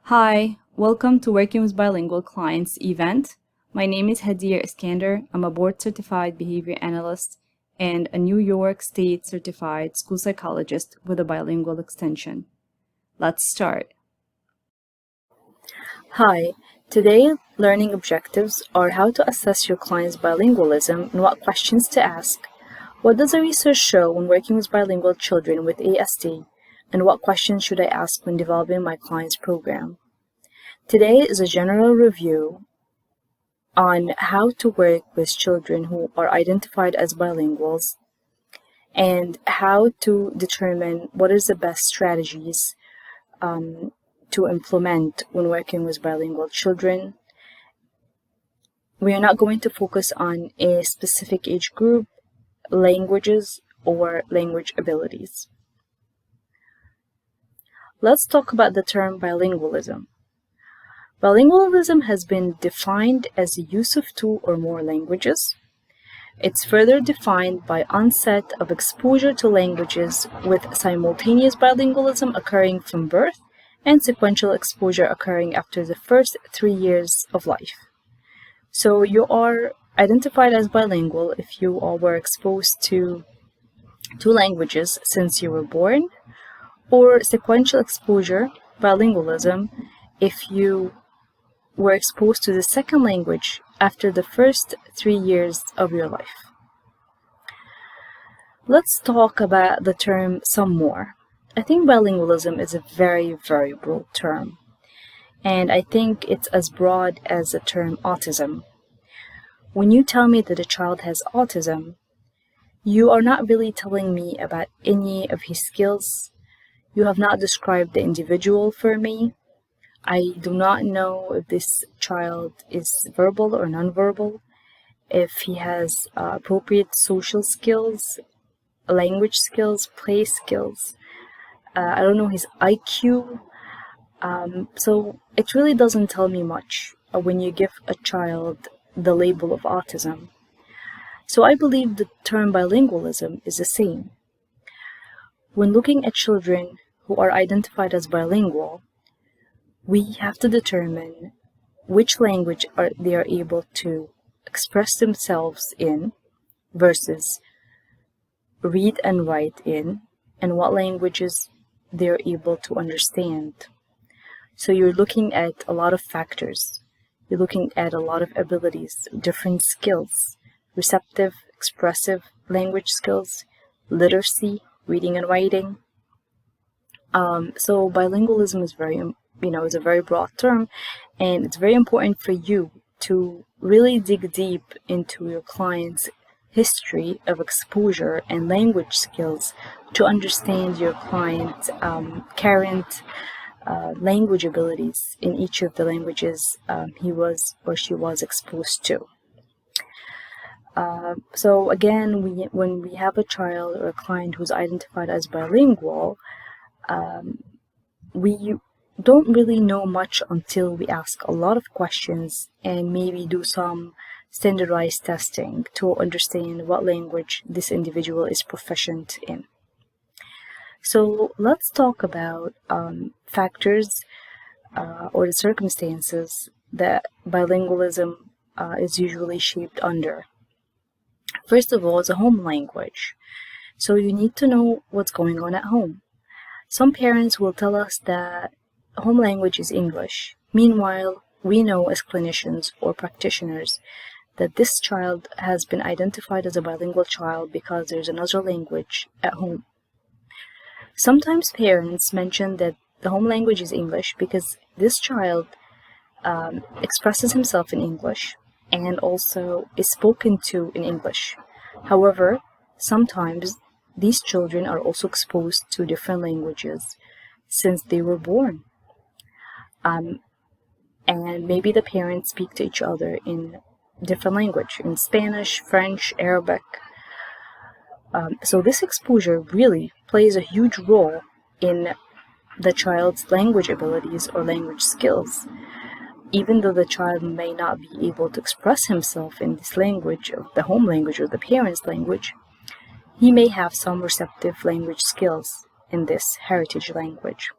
Hi, welcome to Working with Bilingual Clients event. My name is Hadir Iskander. I'm a board-certified behavior analyst and a New York State certified school psychologist with a bilingual extension. Let's start. Hi, today learning objectives are how to assess your client's bilingualism and what questions to ask. What does the research show when working with bilingual children with ASD? And what questions should I ask when developing my client's program? Today is a general review on how to work with children who are identified as bilinguals and how to determine what is the best strategies to implement when working with bilingual children. We are not going to focus on a specific age group, languages, or language abilities. Let's talk about the term bilingualism. Bilingualism has been defined as the use of two or more languages. It's further defined by onset of exposure to languages with simultaneous bilingualism occurring from birth and sequential exposure occurring after the first 3 years of life. So you are identified as bilingual if you were exposed to two languages since you were born, or sequential exposure, bilingualism, if you were exposed to the second language after the first 3 years of your life. Let's talk about the term some more. I think bilingualism is a very, very broad term, and I think it's as broad as the term autism. When you tell me that a child has autism, you are not really telling me about any of his skills. You have not described the individual for me. I do not know if this child is verbal or nonverbal, if he has appropriate social skills, language skills, play skills. I don't know his IQ. So it really doesn't tell me much when you give a child the label of autism. So I believe the term bilingualism is the same. When looking at children who are identified as bilingual, we have to determine which language they are able to express themselves in versus read and write in, and what languages they're able to understand. So you're looking at a lot of factors. You're looking at a lot of abilities, different skills, receptive, expressive language skills, literacy, reading and writing. So bilingualism is is a very broad term, and it's very important for you to really dig deep into your client's history of exposure and language skills to understand your client's current language abilities in each of the languages he was or she was exposed to. So again, when we have a child or a client who's identified as bilingual, we don't really know much until we ask a lot of questions and maybe do some standardized testing to understand what language this individual is proficient in. So let's talk about factors or the circumstances that bilingualism is usually shaped under. First of all, it's a home language. So you need to know what's going on at home. Some parents will tell us that home language is English. Meanwhile, we know as clinicians or practitioners that this child has been identified as a bilingual child because there's another language at home. Sometimes parents mention that the home language is English because this child expresses himself in English and also is spoken to in English. However, sometimes these children are also exposed to different languages since they were born. And maybe the parents speak to each other in different language, in Spanish, French, Arabic. So this exposure really plays a huge role in the child's language abilities or language skills. Even though the child may not be able to express himself in this language, of the home language or the parent's language, he may have some receptive language skills in this heritage language.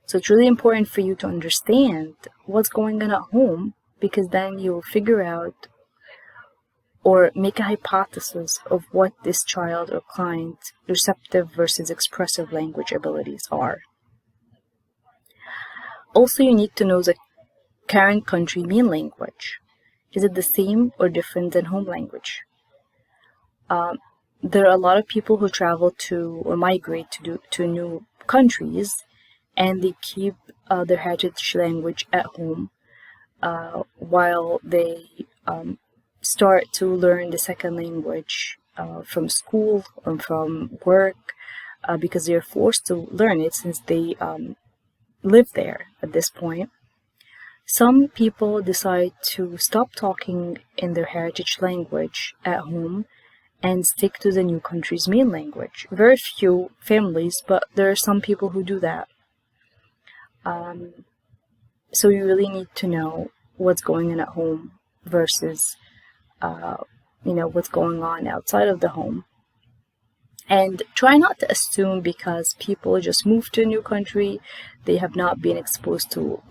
So it's really important for you to understand what's going on at home, because then you'll figure out or make a hypothesis of what this child or client's receptive versus expressive language abilities are. Also, you need to know the current country main language. Is it the same or different than home language? There are a lot of people who travel to or migrate to new countries, and they keep their heritage language at home while they start to learn the second language from school or from work because they're forced to learn it since they live there at this point. Some people decide to stop talking in their heritage language at home and stick to the new country's main language. Very few families, but there are some people who do that. So you really need to know what's going on at home versus what's going on outside of the home. And try not to assume because people just moved to a new country, they have not been exposed to,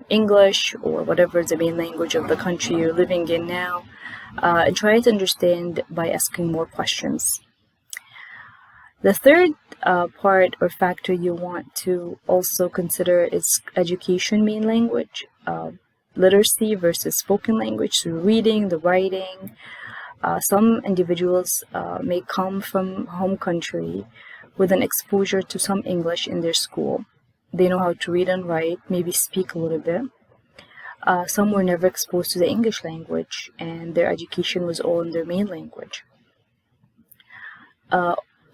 English or whatever is the main language of the country you're living in now. And try to understand by asking more questions. The third part or factor you want to also consider is education main language, literacy versus spoken language, so reading, the writing. Some individuals may come from home country with an exposure to some English in their school. They know how to read and write, maybe speak a little bit. Some were never exposed to the English language, and their education was all in their main language.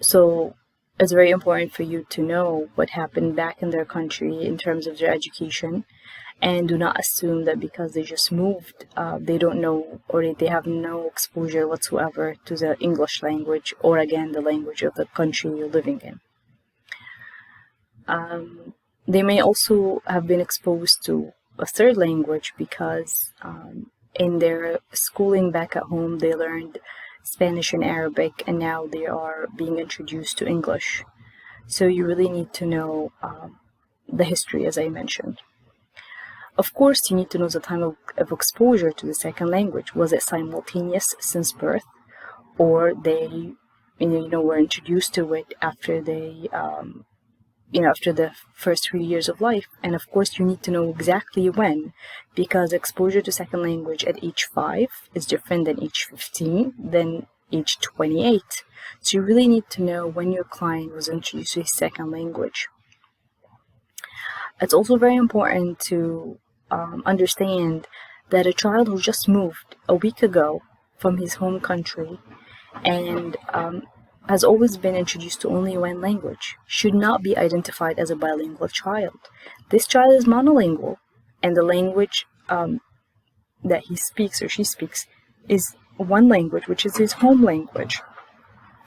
So it's very important for you to know what happened back in their country in terms of their education, and do not assume that because they just moved, they don't know or they have no exposure whatsoever to the English language or, again, the language of the country you're living in. They may also have been exposed to a third language because in their schooling back at home they learned Spanish and Arabic, and now they are being introduced to English. So you really need to know the history, as I mentioned. Of course, you need to know the time of exposure to the second language. Was it simultaneous since birth, or they were introduced to it after they after the first 3 years of life? And of course, you need to know exactly when, because exposure to second language at age 5 is different than age 15, then age 28. So you really need to know when your client was introduced to a second language. It's also very important to understand that a child who just moved a week ago from his home country and has always been introduced to only one language should not be identified as a bilingual child. This child is monolingual, and the language that he speaks or she speaks is one language, which is his home language.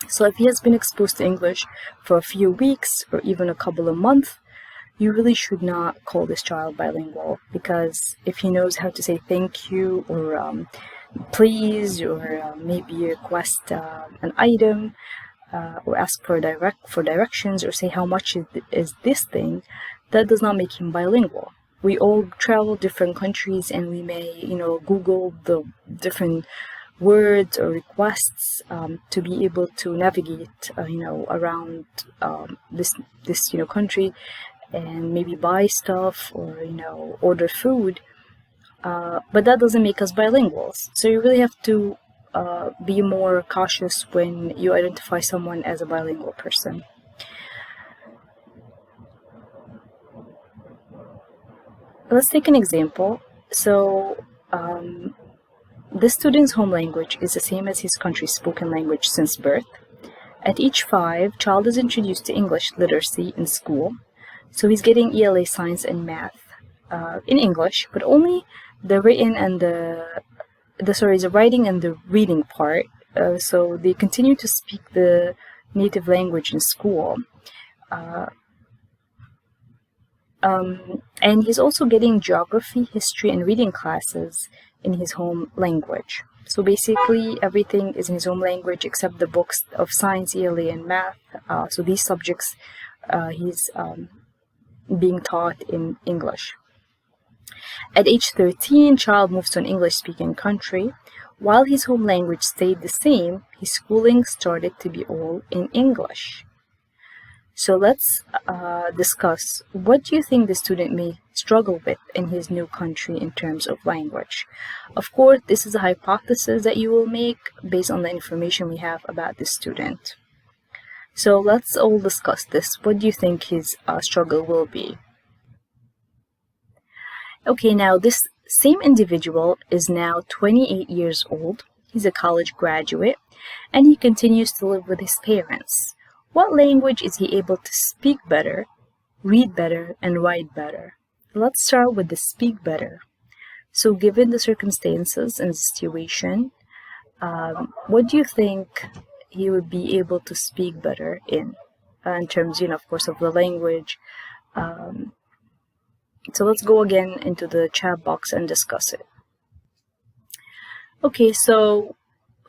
So if he has been exposed to English for a few weeks or even a couple of months, you really should not call this child bilingual, because if he knows how to say thank you or please, or maybe request an item, or ask for directions, or say how much is this thing, that does not make him bilingual. We all travel different countries, and we may Google the different words or requests to be able to navigate around this country, and maybe buy stuff or order food, but that doesn't make us bilinguals. So you really have to be more cautious when you identify someone as a bilingual person. Let's take an example. So this student's home language is the same as his country's spoken language since birth. At age 5, child is introduced to English literacy in school. So he's getting ELA science and math in English, but only the written and the writing and the reading part. So they continue to speak the native language in school. And he's also getting geography, history, and reading classes in his home language. So basically, everything is in his home language except the books of science, ELA, and math. So these subjects he's being taught in English. At age 13, child moves to an English-speaking country. While his home language stayed the same, his schooling started to be all in English. So let's discuss, what do you think the student may struggle with in his new country in terms of language? Of course, this is a hypothesis that you will make based on the information we have about the student. So let's all discuss this. What do you think his struggle will be? Okay, now this same individual is now 28 years old. He's a college graduate, and he continues to live with his parents. What language is he able to speak better, read better, and write better? Let's start with the speak better. So given the circumstances and the situation, what do you think he would be able to speak better in terms, of course, of the language? So let's go again into the chat box and discuss it. Okay, so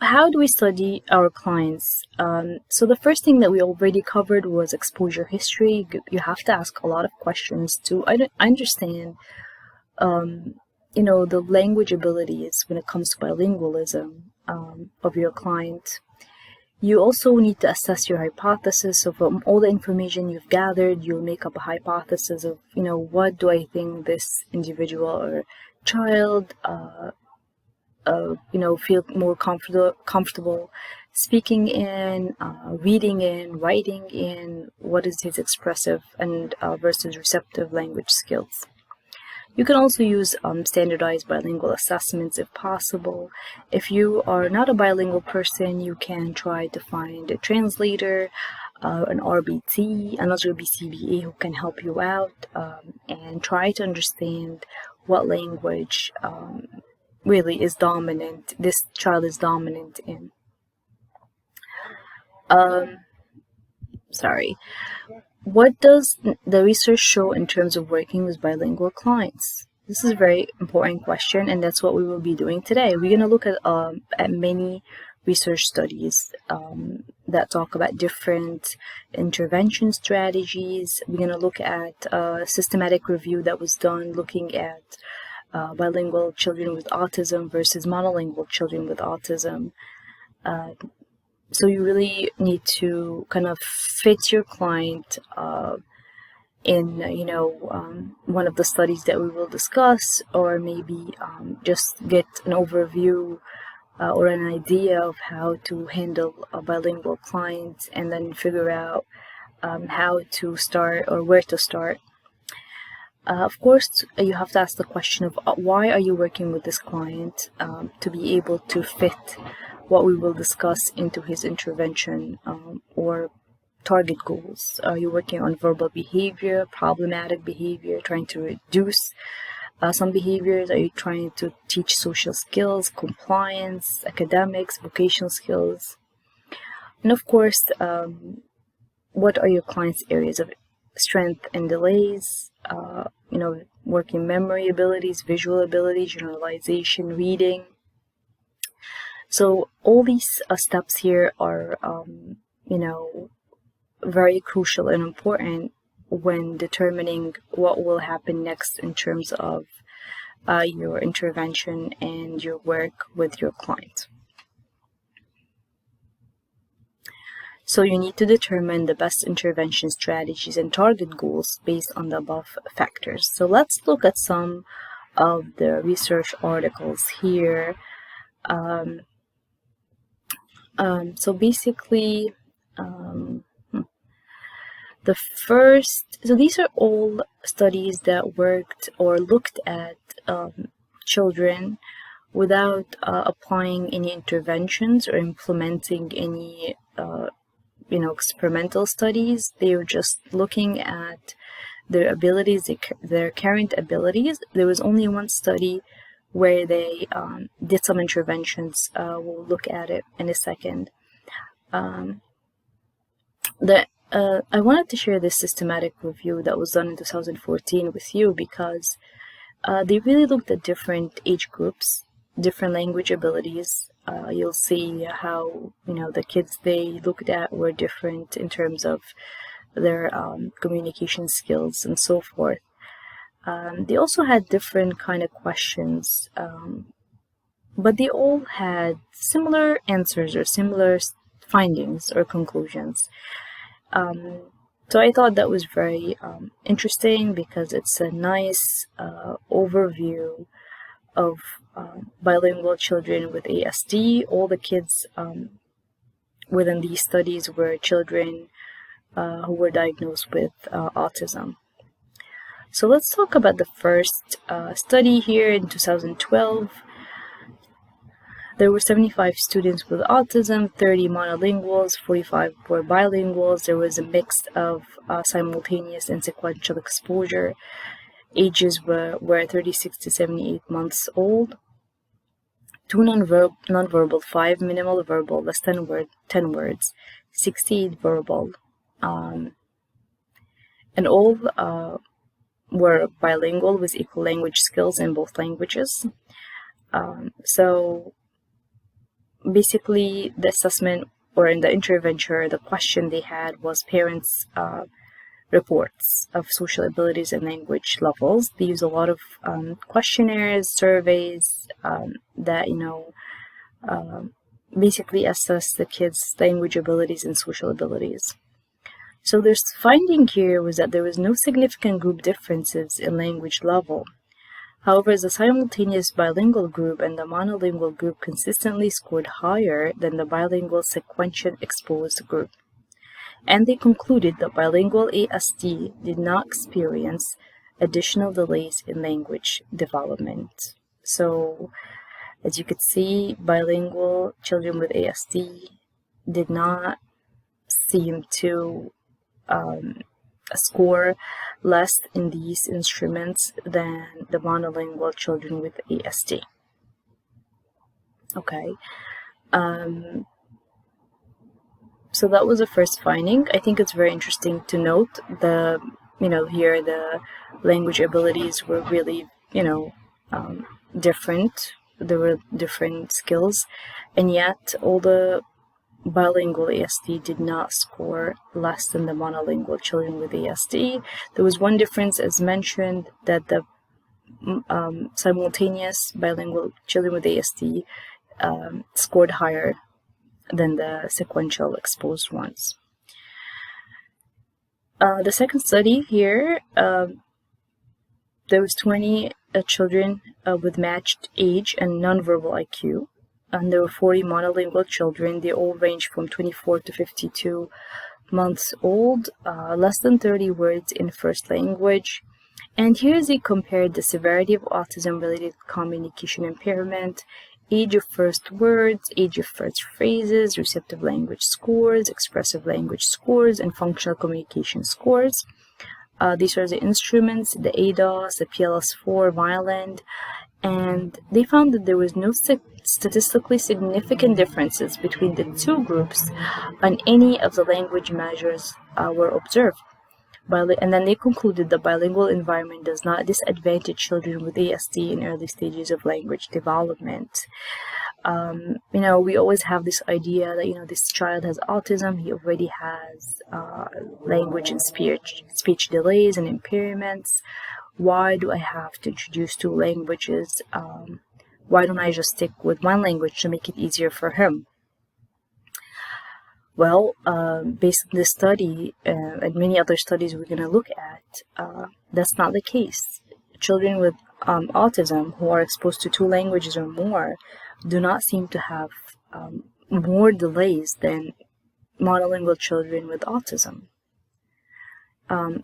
how do we study our clients? So the first thing that we already covered was exposure history. You have to ask a lot of questions to understand, the language abilities when it comes to bilingualism of your client. You also need to assess your hypothesis. So from all the information you've gathered, you'll make up a hypothesis of, what do I think this individual or child feel more comfortable speaking in, reading in, writing in, what is his expressive and versus receptive language skills. You can also use standardized bilingual assessments if possible. If you are not a bilingual person, you can try to find a translator, an RBT, another BCBA who can help you out, and try to understand what language really is dominant, this child is dominant in. What does the research show in terms of working with bilingual clients? This is a very important question, and that's what we will be doing today. We're going to look at many research studies that talk about different intervention strategies. We're going to look at a systematic review that was done looking at bilingual children with autism versus monolingual children with autism. So you really need to kind of fit your client in, one of the studies that we will discuss, or maybe just get an overview or an idea of how to handle a bilingual client, and then figure out how to start or where to start. Of course, you have to ask the question of why are you working with this client to be able to fit what we will discuss into his intervention or target goals. Are you working on verbal behavior, problematic behavior, trying to reduce some behaviors? Are you trying to teach social skills, compliance, academics, vocational skills? And of course, what are your client's areas of strength and delays? Working memory abilities, visual abilities, generalization, reading. So all these steps here are, very crucial and important when determining what will happen next in terms of your intervention and your work with your client. So you need to determine the best intervention strategies and target goals based on the above factors. So let's look at some of the research articles here. So basically, so these are all studies that worked or looked at children without applying any interventions or implementing any experimental studies. They were just looking at their abilities, their current abilities. There was only one study where they did some interventions. We'll look at it in a second. I wanted to share this systematic review that was done in 2014 with you because they really looked at different age groups, different language abilities. You'll see how the kids they looked at were different in terms of their communication skills and so forth. They also had different kind of questions, but they all had similar answers or similar findings or conclusions. So I thought that was very interesting because it's a nice overview of bilingual children with ASD. All the kids within these studies were children who were diagnosed with autism. So let's talk about the first study here in 2012. There were 75 students with autism, 30 monolinguals, 45 were bilinguals. There was a mix of simultaneous and sequential exposure. Ages were 36 to 78 months old. 2 nonverbal, 5 minimal verbal, less than 10 words, 68 verbal. And all were bilingual with equal language skills in both languages. So basically, the assessment or in the intervention, the question they had was parents' reports of social abilities and language levels. They use a lot of questionnaires, surveys that basically assess the kids' language abilities and social abilities. So their finding here was that there was no significant group differences in language level. However, the simultaneous bilingual group and the monolingual group consistently scored higher than the bilingual sequential exposed group. And they concluded that bilingual ASD did not experience additional delays in language development. So, as you could see, bilingual children with ASD did not seem to score less in these instruments than the monolingual children with ASD. Okay. So that was the first finding. I think it's very interesting to note here the language abilities were really, different. There were different skills, and yet all the bilingual ASD did not score less than the monolingual children with ASD. There was one difference, as mentioned, that the simultaneous bilingual children with ASD scored higher than the sequential exposed ones. The second study here, there was 20 children with matched age and nonverbal IQ, and there were 40 monolingual children. They all ranged from 24 to 52 months old, less than 30 words in first language. And here they compared the severity of autism-related communication impairment, age of first words, age of first phrases, receptive language scores, expressive language scores, and functional communication scores. These are the instruments, the ADOS, the PLS-4, Vineland, and they found that there was no statistically significant differences between the two groups on any of the language measures were observed. And then they concluded the bilingual environment does not disadvantage children with ASD in early stages of language development. We always have this idea that, this child has autism, he already has language and speech delays and impairments. Why do I have to introduce two languages? Why don't I just stick with one language to make it easier for him? Well, based on this study and many other studies we're going to look at, that's not the case. Children with autism who are exposed to two languages or more do not seem to have more delays than monolingual children with autism.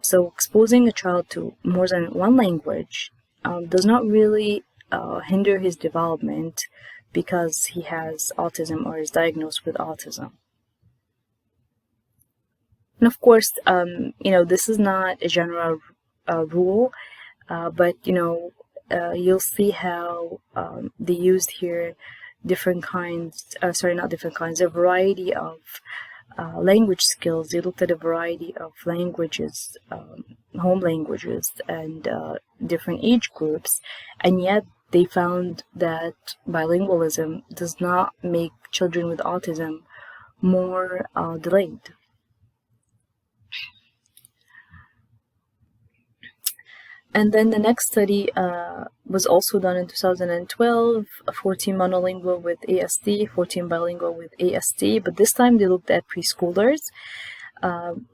So exposing a child to more than one language does not really hinder his development because he has autism or is diagnosed with autism. And of course, this is not a general rule, but, you'll see how they used here a variety of language skills. They looked at a variety of languages, home languages, and different age groups, and yet they found that bilingualism does not make children with autism more delayed. And then the next study was also done in 2012, 14 monolingual with ASD, 14 bilingual with ASD, but this time they looked at preschoolers.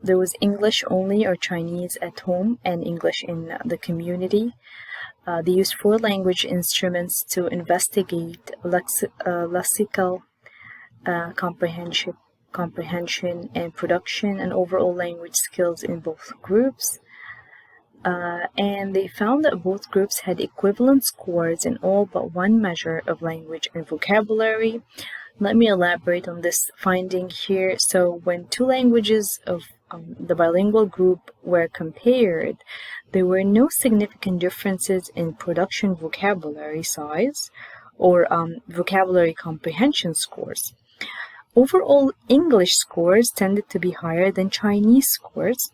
There was English only or Chinese at home and English in the community. They used 4 language instruments to investigate lexical comprehension and production and overall language skills in both groups. And they found that both groups had equivalent scores in all but one measure of language and vocabulary. Let me elaborate on this finding here. So when 2 languages of the bilingual group were compared, there were no significant differences in production vocabulary size or vocabulary comprehension scores. Overall English scores tended to be higher than Chinese scores,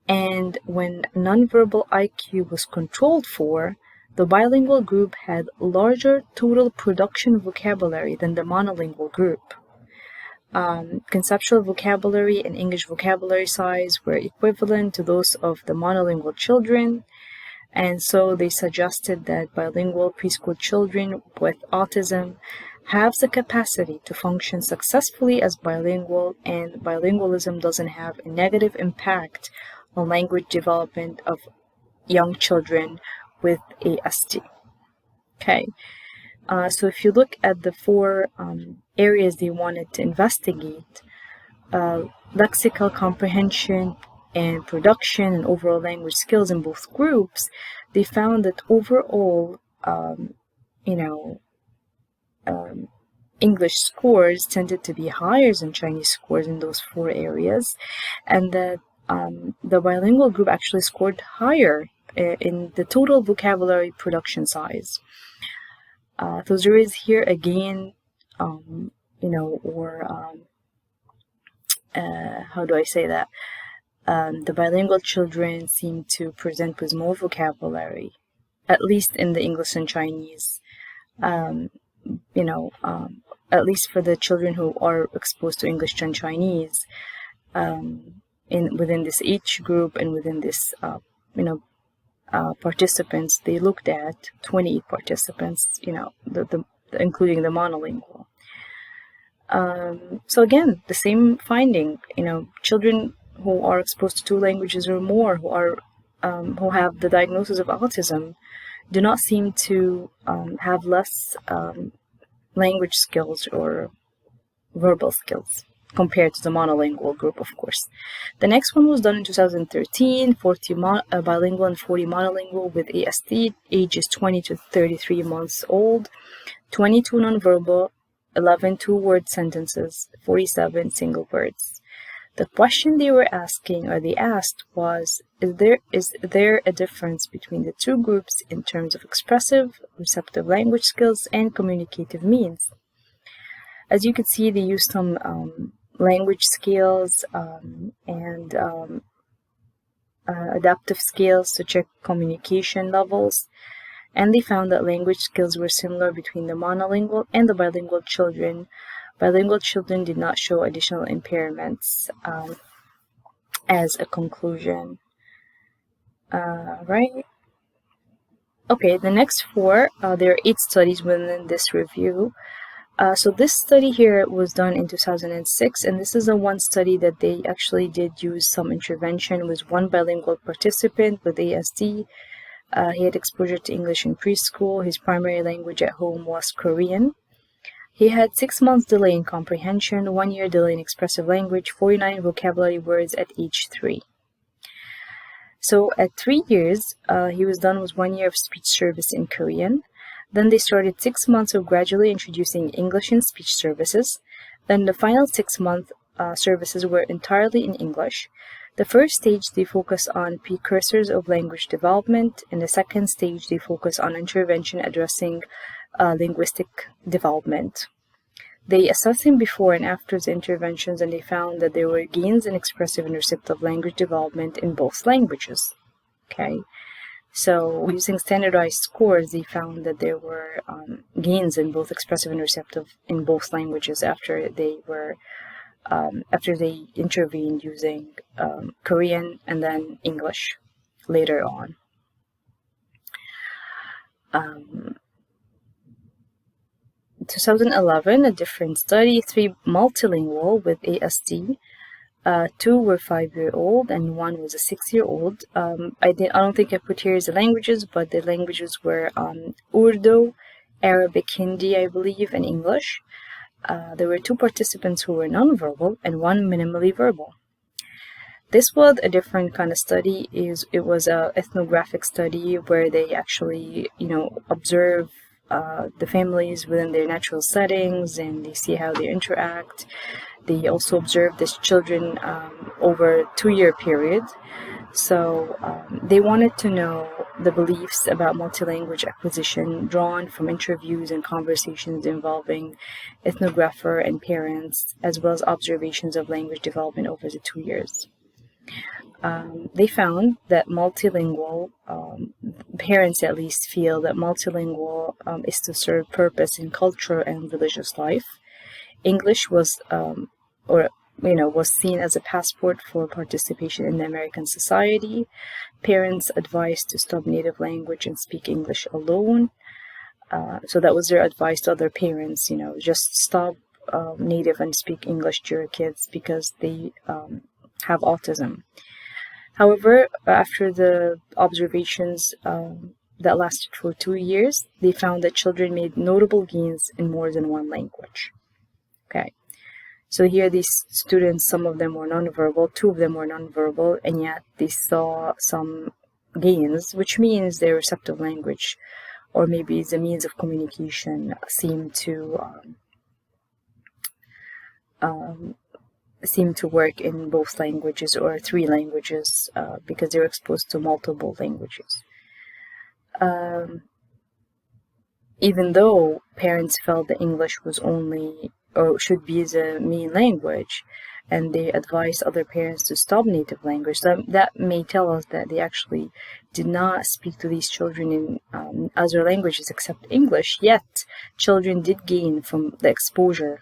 and when nonverbal IQ was controlled for, the bilingual group had larger total production vocabulary than the monolingual group. Conceptual vocabulary and English vocabulary size were equivalent to those of the monolingual children, and so they suggested that bilingual preschool children with autism have the capacity to function successfully as bilingual, and bilingualism doesn't have a negative impact on language development of young children with ASD. Okay, so if you look at the 4 areas they wanted to investigate, lexical comprehension and production and overall language skills in both groups, they found that overall, English scores tended to be higher than Chinese scores in those 4 areas, and that the bilingual group actually scored higher in the total vocabulary production size. So there is here again, how do I say that? The bilingual children seem to present with more vocabulary, at least in the English and Chinese. At least for the children who are exposed to English and Chinese, within this age group and within this, participants, they looked at 28 participants, including the monolingual. So again, the same finding, children who are exposed to 2 languages or more, who have the diagnosis of autism, do not seem to have less language skills or verbal skills compared to the monolingual group, of course. The next one was done in 2013, 40 bilingual and 40 monolingual with ASD, ages 20 to 33 months old, 22 nonverbal, 11 two-word sentences, 47 single words. The question they asked was, is there a difference between the 2 groups in terms of expressive, receptive language skills, and communicative means? As you can see, they used some language scales and adaptive scales to check communication levels, and they found that language skills were similar between the monolingual and the bilingual children. Bilingual children did not show additional impairments as a conclusion. Right? Okay, the next 4, there are 8 studies within this review. So this study here was done in 2006, and this is the one study that they actually did use some intervention with 1 bilingual participant with ASD. He had exposure to English in preschool. His primary language at home was Korean. He had 6 months delay in comprehension, 1 year delay in expressive language, 49 vocabulary words at age 3. So at 3 years, he was done with 1 year of speech service in Korean. Then they started 6 months of gradually introducing English and speech services. Then the final 6-month services were entirely in English. The first stage, they focus on precursors of language development. In the second stage, they focus on intervention addressing linguistic development. They assessed him before and after the interventions, and they found that there were gains in expressive and receptive language development in both languages. Okay, so using standardized scores, they found that there were gains in both expressive and receptive in both languages after they intervened using Korean and then English later on. 2011, a different study, 3 multilingual with ASD. 2 were 5-year-old and 1 was a 6-year-old. I don't think I put here the languages, but the languages were Urdu, Arabic, Hindi, I believe, and English. There were 2 participants who were nonverbal and 1 minimally verbal. This was a different kind of study. It was a ethnographic study where they actually, observe the families within their natural settings, and they see how they interact. They also observed these children over a 2-year period. So they wanted to know the beliefs about multilanguage acquisition drawn from interviews and conversations involving ethnographer and parents, as well as observations of language development over the 2 years. They found that multilingual, parents at least feel that multilingual is to serve purpose in cultural and religious life. English was seen as a passport for participation in the American society. Parents advised to stop native language and speak English alone. So that was their advice to other parents, just stop native and speak English to your kids because they have autism. However, after the observations that lasted for 2 years, they found that children made notable gains in more than one language. Okay, so here these students, some of them were nonverbal, 2 of them were nonverbal, and yet they saw some gains, which means their receptive language, or maybe the means of communication, seemed to work in both languages or 3 languages because they were exposed to multiple languages. Even though parents felt that English was only or should be the main language, and they advised other parents to stop native language, that may tell us that they actually did not speak to these children in other languages except English, yet children did gain from the exposure,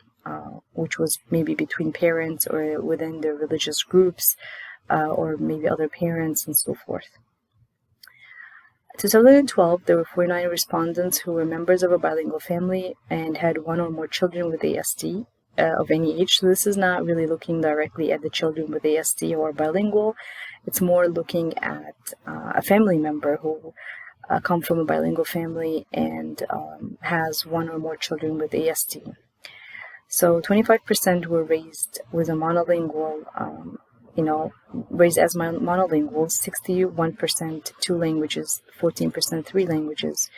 which was maybe between parents or within their religious groups, or maybe other parents and so forth. 2012, there were 49 respondents who were members of a bilingual family and had 1 or more children with ASD of any age. So this is not really looking directly at the children with ASD or bilingual. It's more looking at a family member who come from a bilingual family and has 1 or more children with ASD. So 25% were raised with a monolingual, raised as monolinguals, 61% 2 languages, 14% 3 languages.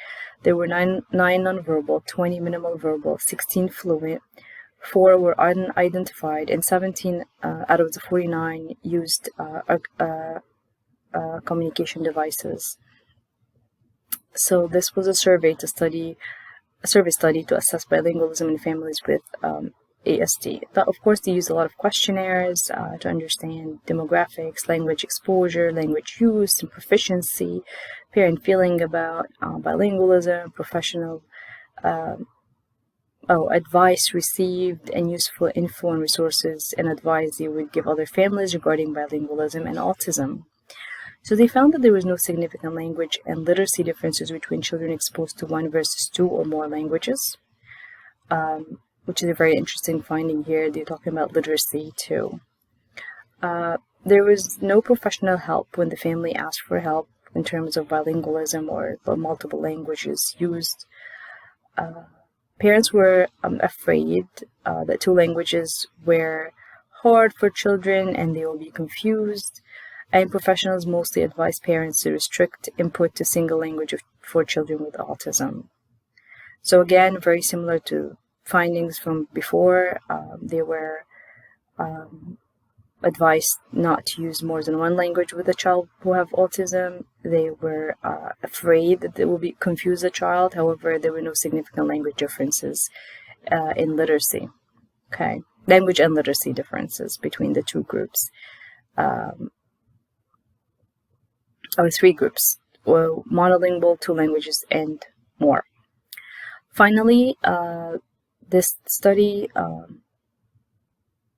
There were 9 nonverbal, 20 minimal verbal, 16 fluent, 4 were unidentified, and 17 out of the 49 used communication devices. So this was a survey study to assess bilingualism in families with ASD. But of course, they use a lot of questionnaires to understand demographics, language exposure, language use, and proficiency, parent feeling about bilingualism, professional advice received, and useful info and resources and advice they would give other families regarding bilingualism and autism. So they found that there was no significant language and literacy differences between children exposed to 1 versus 2 or more languages, which is a very interesting finding here. They're talking about literacy too. There was no professional help when the family asked for help in terms of bilingualism or the multiple languages used. Parents were afraid that 2 languages were hard for children and they will be confused. And professionals mostly advise parents to restrict input to single language for children with autism. So again, very similar to findings from before, they were advised not to use more than 1 language with a child who have autism. They were afraid that they will confuse the child. However, there were no significant language differences in literacy. Okay, language and literacy differences between the 2 groups. Or 3 groups, well, monolingual, 2 languages, and more. Finally, this study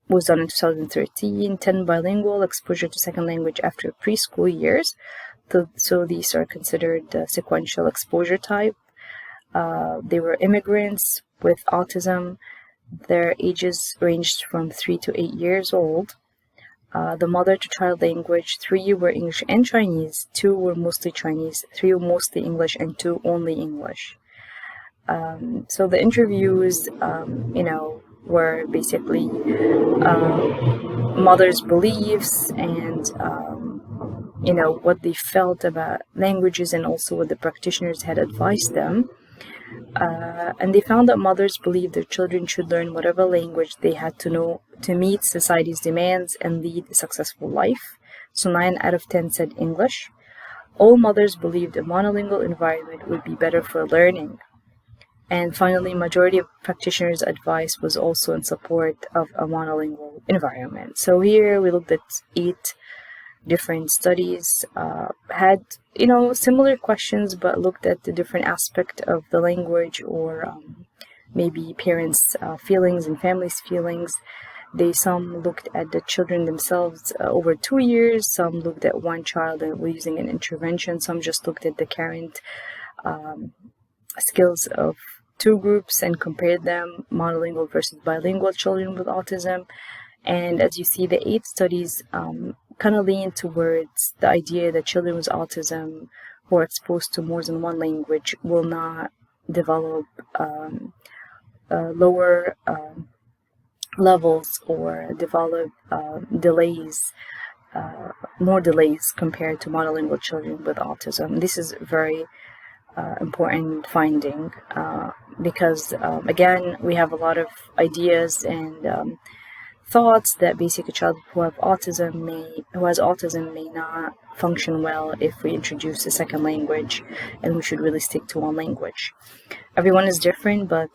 was done in 2013, 10 bilingual, exposure to second language after preschool years. So these are considered sequential exposure type. They were immigrants with autism. Their ages ranged from 3 to 8 years old. The mother-to-child language, 3 were English and Chinese, 2 were mostly Chinese, 3 were mostly English, and 2 only English. So the interviews, were basically mothers' beliefs and, what they felt about languages and also what the practitioners had advised them. And they found that mothers believed their children should learn whatever language they had to know to meet society's demands and lead a successful life. So 9 out of 10 said English. All mothers believed a monolingual environment would be better for learning. And finally, majority of practitioners' advice was also in support of a monolingual environment. So here we looked at 8 different studies, had similar questions, but looked at the different aspect of the language, or maybe parents' feelings and families' feelings. Some looked at the children themselves over 2 years. Some looked at one child and were using an intervention. Some just looked at the current skills of 2 groups and compared them, monolingual versus bilingual children with autism. And as you see, the 8 studies kind of lean towards the idea that children with autism who are exposed to more than one language will not develop lower levels or develop more delays compared to monolingual children with autism. This is very important finding because, again, we have a lot of ideas and thoughts that basically a child who has autism may not function well if we introduce a second language, and we should really stick to one language. Everyone is different, but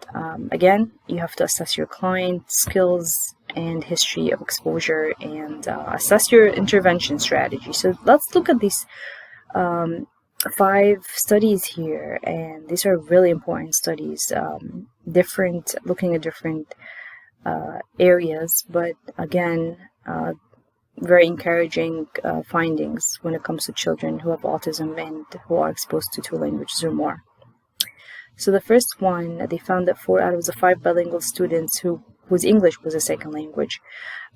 again, you have to assess your client skills and history of exposure and assess your intervention strategy. So let's look at these 5 studies here, and these are really important studies, looking at different areas, but again, very encouraging findings when it comes to children who have autism and who are exposed to 2 languages or more. So the first one, they found that 4 out of the 5 bilingual students whose English was a second language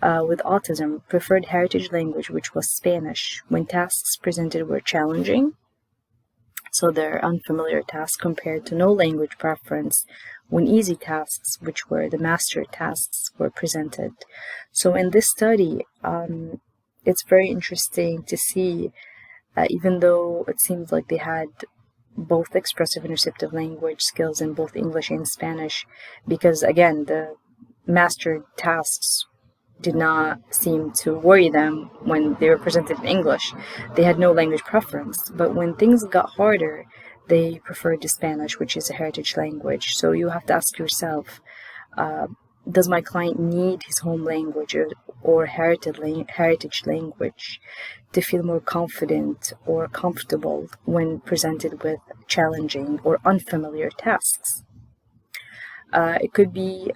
with autism preferred heritage language, which was Spanish, when tasks presented were challenging. So they're unfamiliar tasks compared to no language preference when easy tasks, which were the master tasks, were presented. So in this study, it's very interesting to see, even though it seems like they had both expressive and receptive language skills in both English and Spanish, because again, the master tasks did not seem to worry them when they were presented in English. They had no language preference, but when things got harder, they preferred the Spanish, which is a heritage language. So you have to ask yourself, does my client need his home language or heritage language to feel more confident or comfortable when presented with challenging or unfamiliar tasks? It could be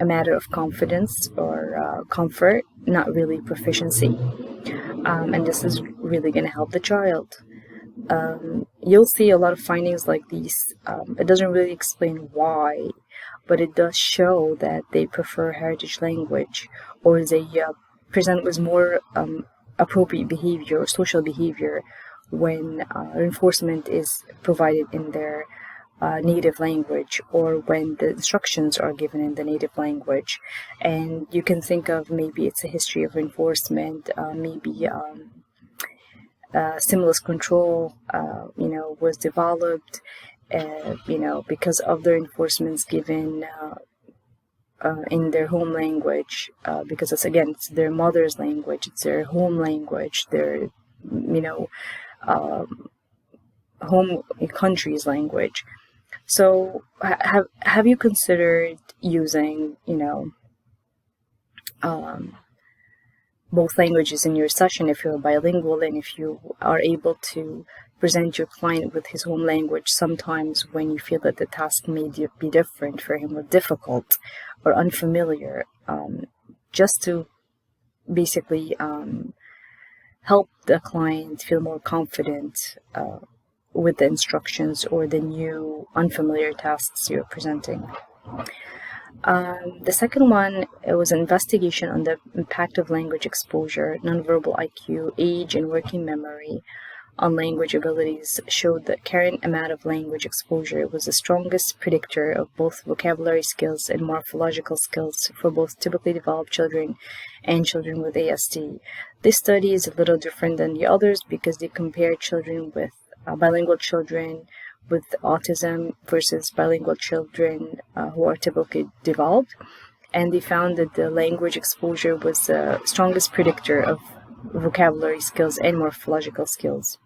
a matter of confidence or comfort, not really proficiency. And this is really going to help the child. You'll see a lot of findings like these. It doesn't really explain why, but it does show that they prefer heritage language, or they present with more appropriate behavior or social behavior when reinforcement is provided in their native language, or when the instructions are given in the native language. And you can think of maybe it's a history of reinforcement, maybe stimulus control, was developed, because of the reinforcements given in their home language, because it's their mother's language, it's their home language, their, home country's language. So have you considered using, both languages in your session if you're bilingual, and if you are able to present your client with his home language sometimes when you feel that the task may be different for him, or difficult or unfamiliar, just to basically help the client feel more confident with the instructions or the new unfamiliar tasks you're presenting. The second one, it was an investigation on the impact of language exposure, nonverbal IQ, age, and working memory on language abilities showed that carrying amount of language exposure was the strongest predictor of both vocabulary skills and morphological skills for both typically developed children and children with ASD. This study is a little different than the others because they compared children with bilingual children with autism versus bilingual children who are typically developed, and they found that the language exposure was the strongest predictor of vocabulary skills and morphological skills.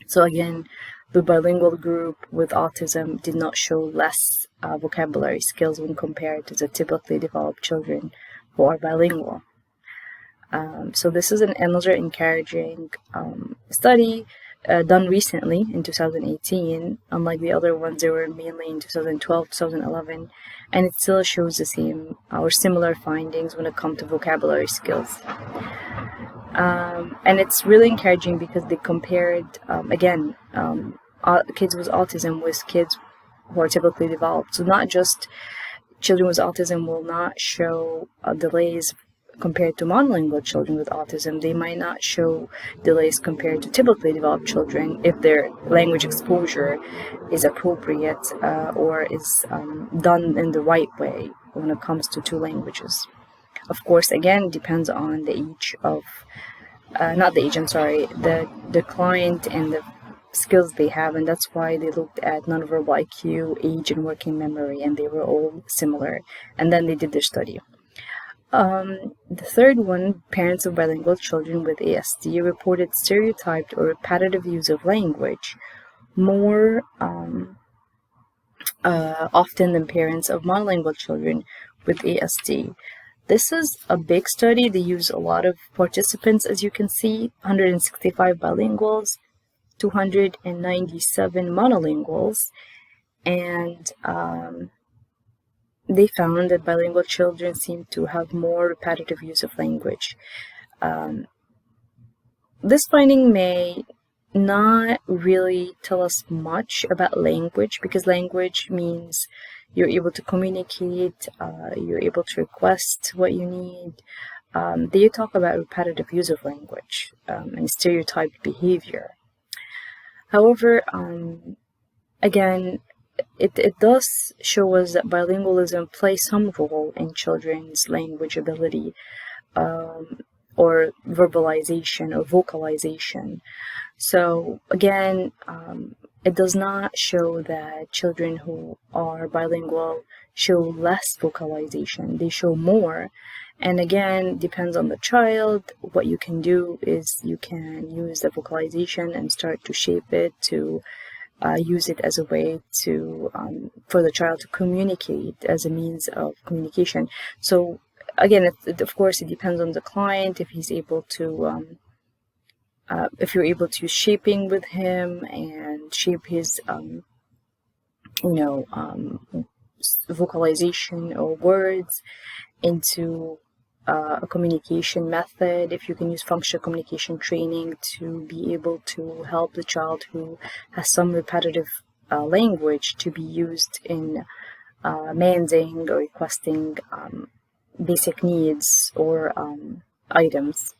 So again, the bilingual group with autism did not show less vocabulary skills when compared to the typically developed children who are bilingual. So this is another encouraging study done recently in 2018. Unlike the other ones, they were mainly in 2012, 2011, and it still shows the same or similar findings when it comes to vocabulary skills. And it's really encouraging because they compared, kids with autism with kids who are typically developed. So not just children with autism will not show delays compared to monolingual children with autism. They might not show delays compared to typically developed children if their language exposure is appropriate or is done in the right way when it comes to two languages. Of course, again, depends on the age of, the client and the skills they have, and that's why they looked at nonverbal IQ, age, and working memory, and they were all similar, and then they did their study. The third one, parents of bilingual children with ASD reported stereotyped or repetitive use of language more often than parents of monolingual children with ASD. This is a big study. They use a lot of participants, as you can see, 165 bilinguals, 297 monolinguals, and they found that bilingual children seem to have more repetitive use of language. This finding may not really tell us much about language, because language means you're able to communicate, you're able to request what you need. They talk about repetitive use of language and stereotyped behavior. However, again, it does show us that bilingualism plays some role in children's language ability or verbalization or vocalization. So again, it does not show that children who are bilingual show less vocalization. They show more. And again, depends on the child. What you can do is you can use the vocalization and start to shape it to use it as a way to for the child to communicate as a means of communication. So again, of course, it depends on the client if he's able to. If you're able to use shaping with him and shape his, vocalization or words into a communication method, if you can use functional communication training to be able to help the child who has some repetitive language to be used in demanding or requesting basic needs or items.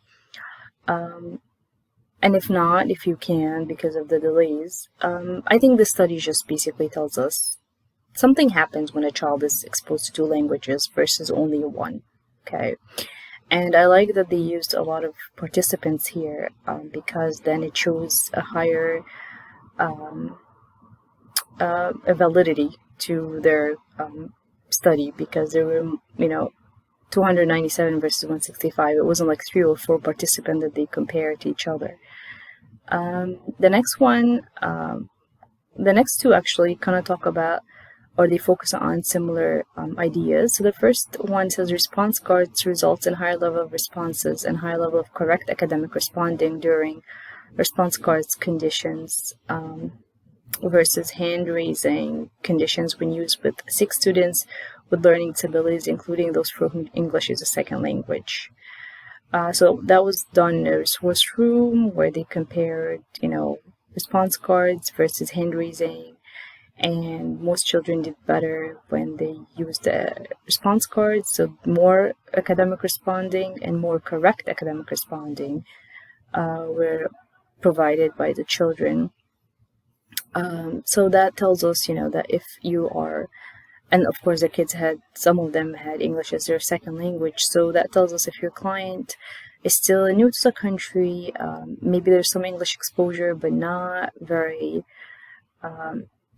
And if not, if you can, because of the delays, I think the study just basically tells us something happens when a child is exposed to two languages versus only one, okay? And I like that they used a lot of participants here because then it shows a higher validity to their study, because there were, 297 versus 165. It wasn't like 3 or 4 participants that they compared to each other. The next two actually kind of talk about, or they focus on similar ideas. So the first one says response cards results in higher level of responses and higher level of correct academic responding during response cards conditions versus hand raising conditions when used with 6 students with learning disabilities, including those for whom English is a second language. So that was done in a resource room where they compared, response cards versus hand raising, and most children did better when they used the response cards, so more academic responding and more correct academic responding were provided by the children. So that tells us, that if you are, and of course the kids some of them had English as their second language, so that tells us if your client is still new to the country, maybe there's some English exposure but not very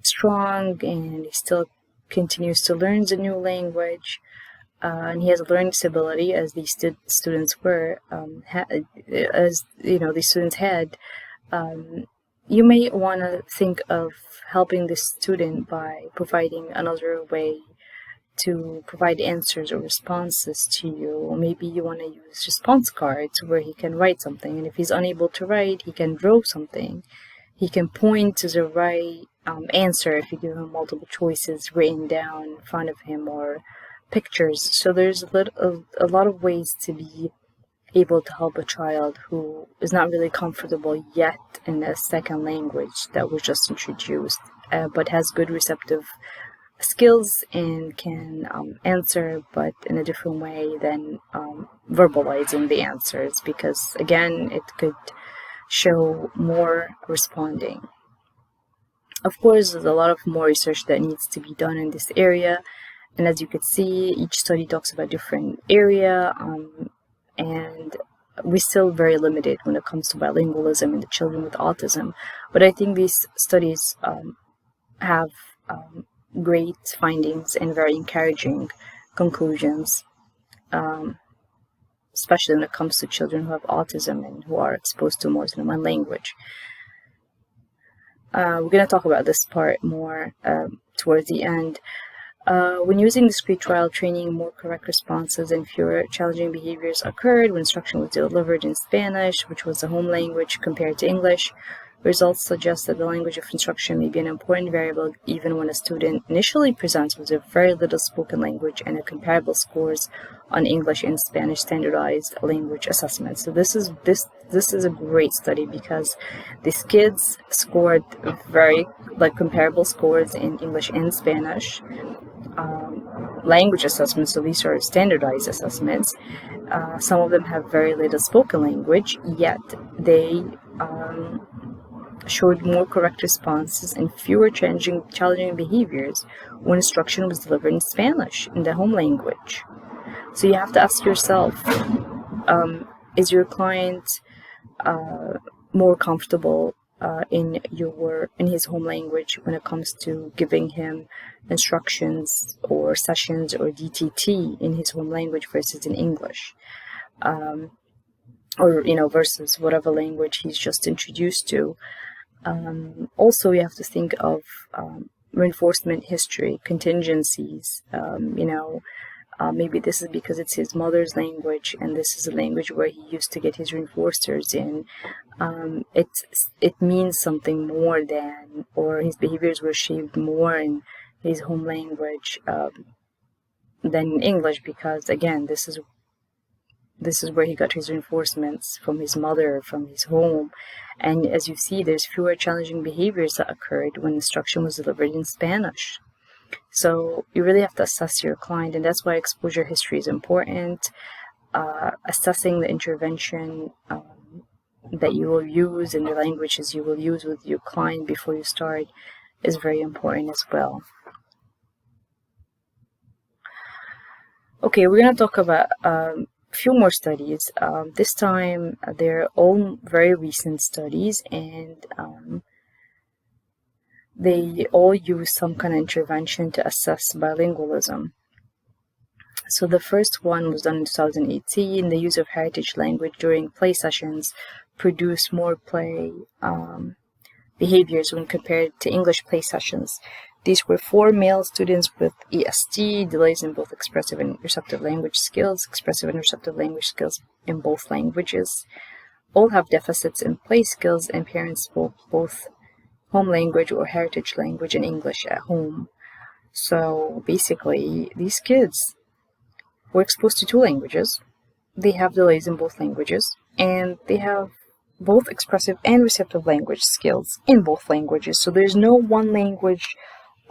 strong, and he still continues to learn the new language, and he has a learning disability, as these students were, these students had. You may want to think of helping this student by providing another way to provide answers or responses to you. Maybe you want to use response cards where he can write something, and if he's unable to write, he can draw something. He can point to the right answer if you give him multiple choices written down in front of him, or pictures. So there's a lot of ways to be able to help a child who is not really comfortable yet in a second language that was just introduced, but has good receptive skills and can answer, but in a different way than verbalizing the answers, because again, it could show more responding. Of course, there's a lot of more research that needs to be done in this area, and as you can see, each study talks about different area, and we're still very limited when it comes to bilingualism in the children with autism. But I think these studies have great findings and very encouraging conclusions, especially when it comes to children who have autism and who are exposed to more than one language. We're going to talk about this part more towards the end. When using discrete trial training, more correct responses and fewer challenging behaviors occurred when instruction was delivered in Spanish, which was the home language, compared to English. Results suggest that the language of instruction may be an important variable even when a student initially presents with a very little spoken language and a comparable scores on English and Spanish standardized language assessments. So this is a great study, because these kids scored very comparable scores in English and Spanish language assessments, so these are standardized assessments. Some of them have very little spoken language, yet they showed more correct responses and fewer challenging behaviors when instruction was delivered in Spanish, in the home language. So you have to ask yourself, is your client more comfortable in his home language when it comes to giving him instructions or sessions or DTT in his home language versus in English, or versus whatever language he's just introduced to. Also, you have to think of reinforcement history, contingencies. Maybe this is because it's his mother's language, and this is a language where he used to get his reinforcers in. It means something more than, or his behaviors were shaped more in his home language than in English, because again, this is where he got his reinforcements from his mother, from his home. And as you see, there's fewer challenging behaviors that occurred when instruction was delivered in Spanish. So you really have to assess your client, and that's why exposure history is important. Assessing the intervention that you will use and the languages you will use with your client before you start is very important as well. Okay, we're going to talk about few more studies. This time they're all very recent studies, and they all use some kind of intervention to assess bilingualism. So the first one was done in 2018. The use of heritage language during play sessions produced more play behaviors when compared to English play sessions. These were 4 male students with EST, delays in both expressive and receptive language skills, expressive and receptive language skills in both languages. All have deficits in play skills, and parents spoke both home language or heritage language and English at home. So basically, these kids were exposed to 2 languages. They have delays in both languages, and they have both expressive and receptive language skills in both languages. So there's no one language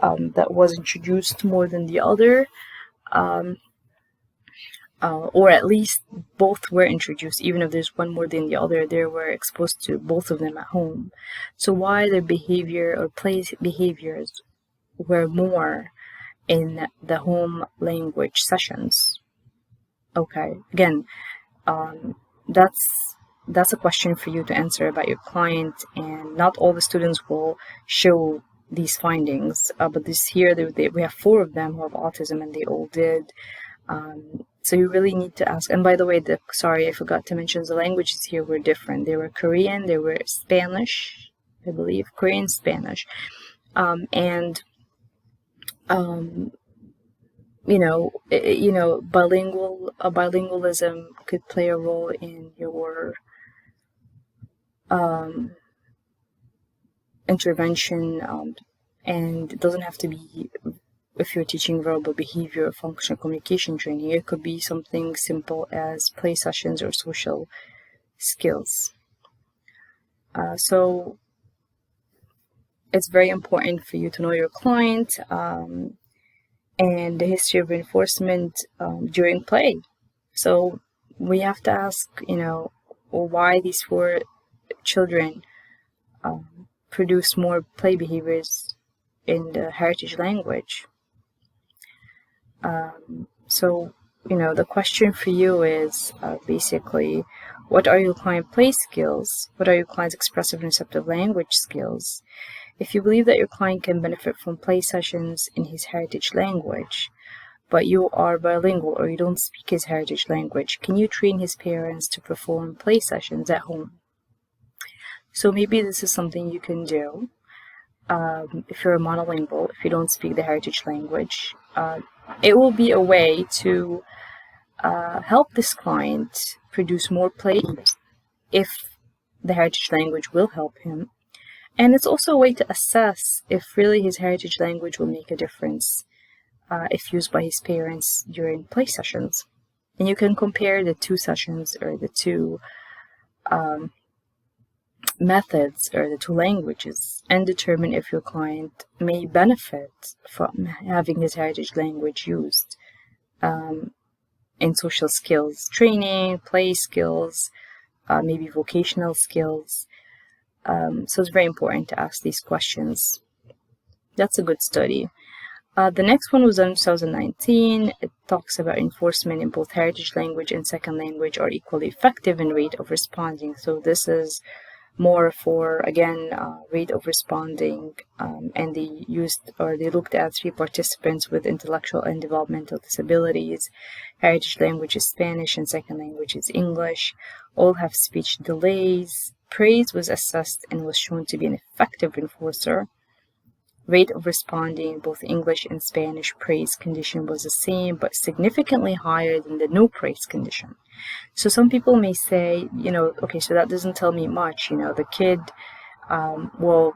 that was introduced more than the other, or at least both were introduced. Even if there's one more than the other, they were exposed to both of them at home. So why their behavior or play behaviors were more in the home language sessions? Okay, again, that's a question for you to answer about your client, and not all the students will show these findings, but this here we have 4 of them who have autism, and they all did. So you really need to ask. And by the way, sorry, I forgot to mention the languages here were different. They were Korean, they were Spanish, I believe, Korean, Spanish, and bilingualism could play a role in your intervention, and it doesn't have to be if you're teaching verbal behavior or functional communication training. It could be something simple as play sessions or social skills. So it's very important for you to know your client and the history of reinforcement during play. So we have to ask, why these 4 children produce more play behaviors in the heritage language. So the question for you is basically, what are your client play skills? What are your client's expressive and receptive language skills? If you believe that your client can benefit from play sessions in his heritage language, but you are bilingual or you don't speak his heritage language, can you train his parents to perform play sessions at home? So maybe this is something you can do. If you're a monolingual, if you don't speak the heritage language, it will be a way to help this client produce more play if the heritage language will help him. And it's also a way to assess if really his heritage language will make a difference if used by his parents during play sessions. And you can compare the 2 sessions or the 2 methods or the 2 languages and determine if your client may benefit from having his heritage language used in social skills training, play skills, maybe vocational skills. So it's very important to ask these questions. That's a good study. The next one was done in 2019. It talks about enforcement in both heritage language and second language are equally effective in rate of responding. So this is more for, again, rate of responding, and they looked at 3 participants with intellectual and developmental disabilities. Heritage language is Spanish and second language is English. All have speech delays. Praise was assessed and was shown to be an effective enforcer. Rate of responding, both English and Spanish praise condition was the same, but significantly higher than the no praise condition. So some people may say, okay, so that doesn't tell me much. The kid will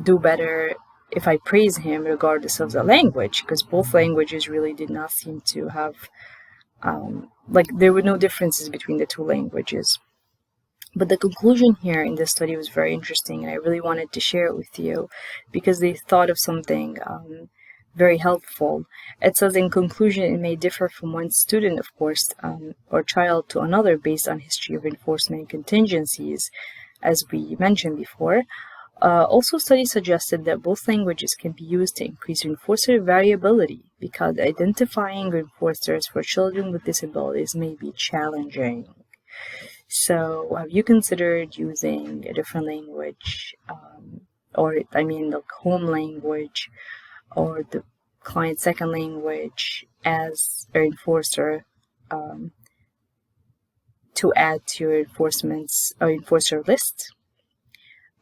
do better if I praise him regardless of the language, because both languages really did not seem to have, there were no differences between the 2 languages. But the conclusion here in this study was very interesting, and I really wanted to share it with you because they thought of something very helpful. It says, in conclusion, it may differ from one student, of course, or child to another based on history of enforcement contingencies, as we mentioned before. Also, studies suggested that both languages can be used to increase reinforcer variability because identifying reinforcers for children with disabilities may be challenging. So have you considered using a different language, the home language or the client's second language as a reinforcer to add to your enforcer list?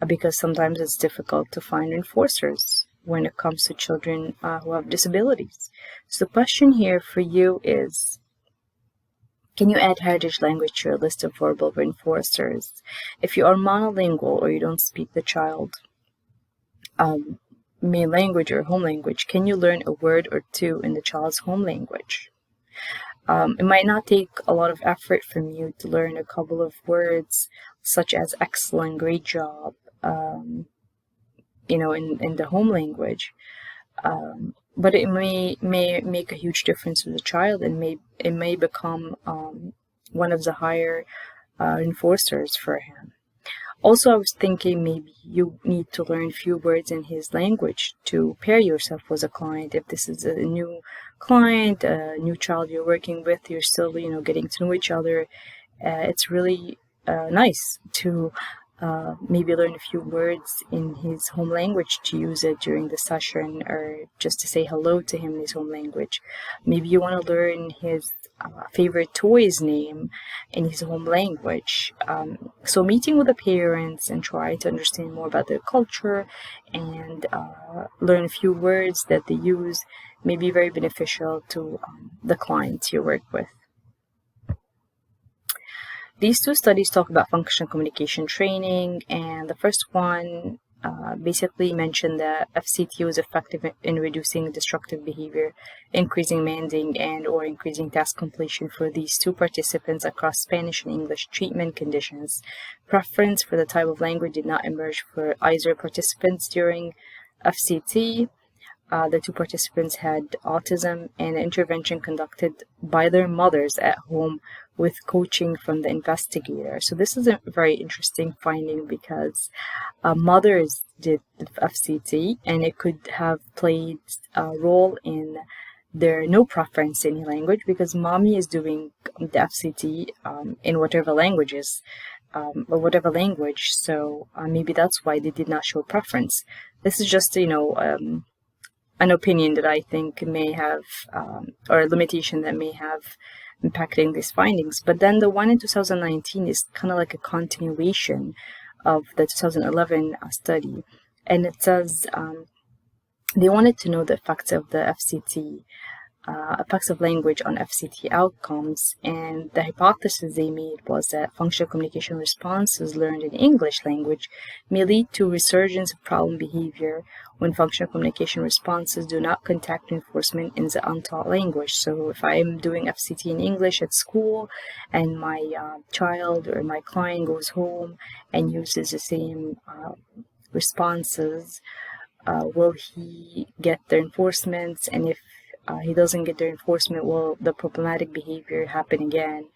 Because sometimes it's difficult to find reinforcers when it comes to children who have disabilities. So the question here for you is, can you add heritage language to your list of verbal reinforcers? If you are monolingual or you don't speak the child main language or home language, can you learn a word or 2 in the child's home language? It might not take a lot of effort from you to learn a couple of words, such as excellent, great job, in the home language. But it may make a huge difference to the child, and it may become one of the higher enforcers for him. Also, I was thinking maybe you need to learn a few words in his language to pair yourself with a client. If this is a new client, a new child you're working with, you're still, getting to know each other. It's really nice to maybe learn a few words in his home language to use it during the session, or just to say hello to him in his home language. Maybe you want to learn his favorite toy's name in his home language. So meeting with the parents and try to understand more about their culture and learn a few words that they use may be very beneficial to the clients you work with. These two studies talk about functional communication training, and the first one basically mentioned that FCT was effective in reducing destructive behavior, increasing demanding and/or increasing task completion for these two participants across Spanish and English treatment conditions. Preference for the type of language did not emerge for either participants during FCT. The two participants had autism, and an intervention conducted by their mothers at home with coaching from the investigator. So this is a very interesting finding because mothers did the FCT, and it could have played a role in their no preference in language, because mommy is doing the FCT in whatever languages. Or whatever language, so maybe that's why they did not show preference. This is just, an opinion that I think may have, or a limitation that may have impacting these findings. But then the one in 2019 is kind of like a continuation of the 2011 study. And it says they wanted to know the effects of the FCT, effects of language on FCT outcomes. And the hypothesis they made was that functional communication responses learned in English language may lead to resurgence of problem behavior when functional communication responses do not contact reinforcement in the untaught language. So if I'm doing FCT in English at school and my child or my client goes home and uses the same responses, will he get the reinforcements? And if he doesn't get the reinforcement, will the problematic behavior happen again?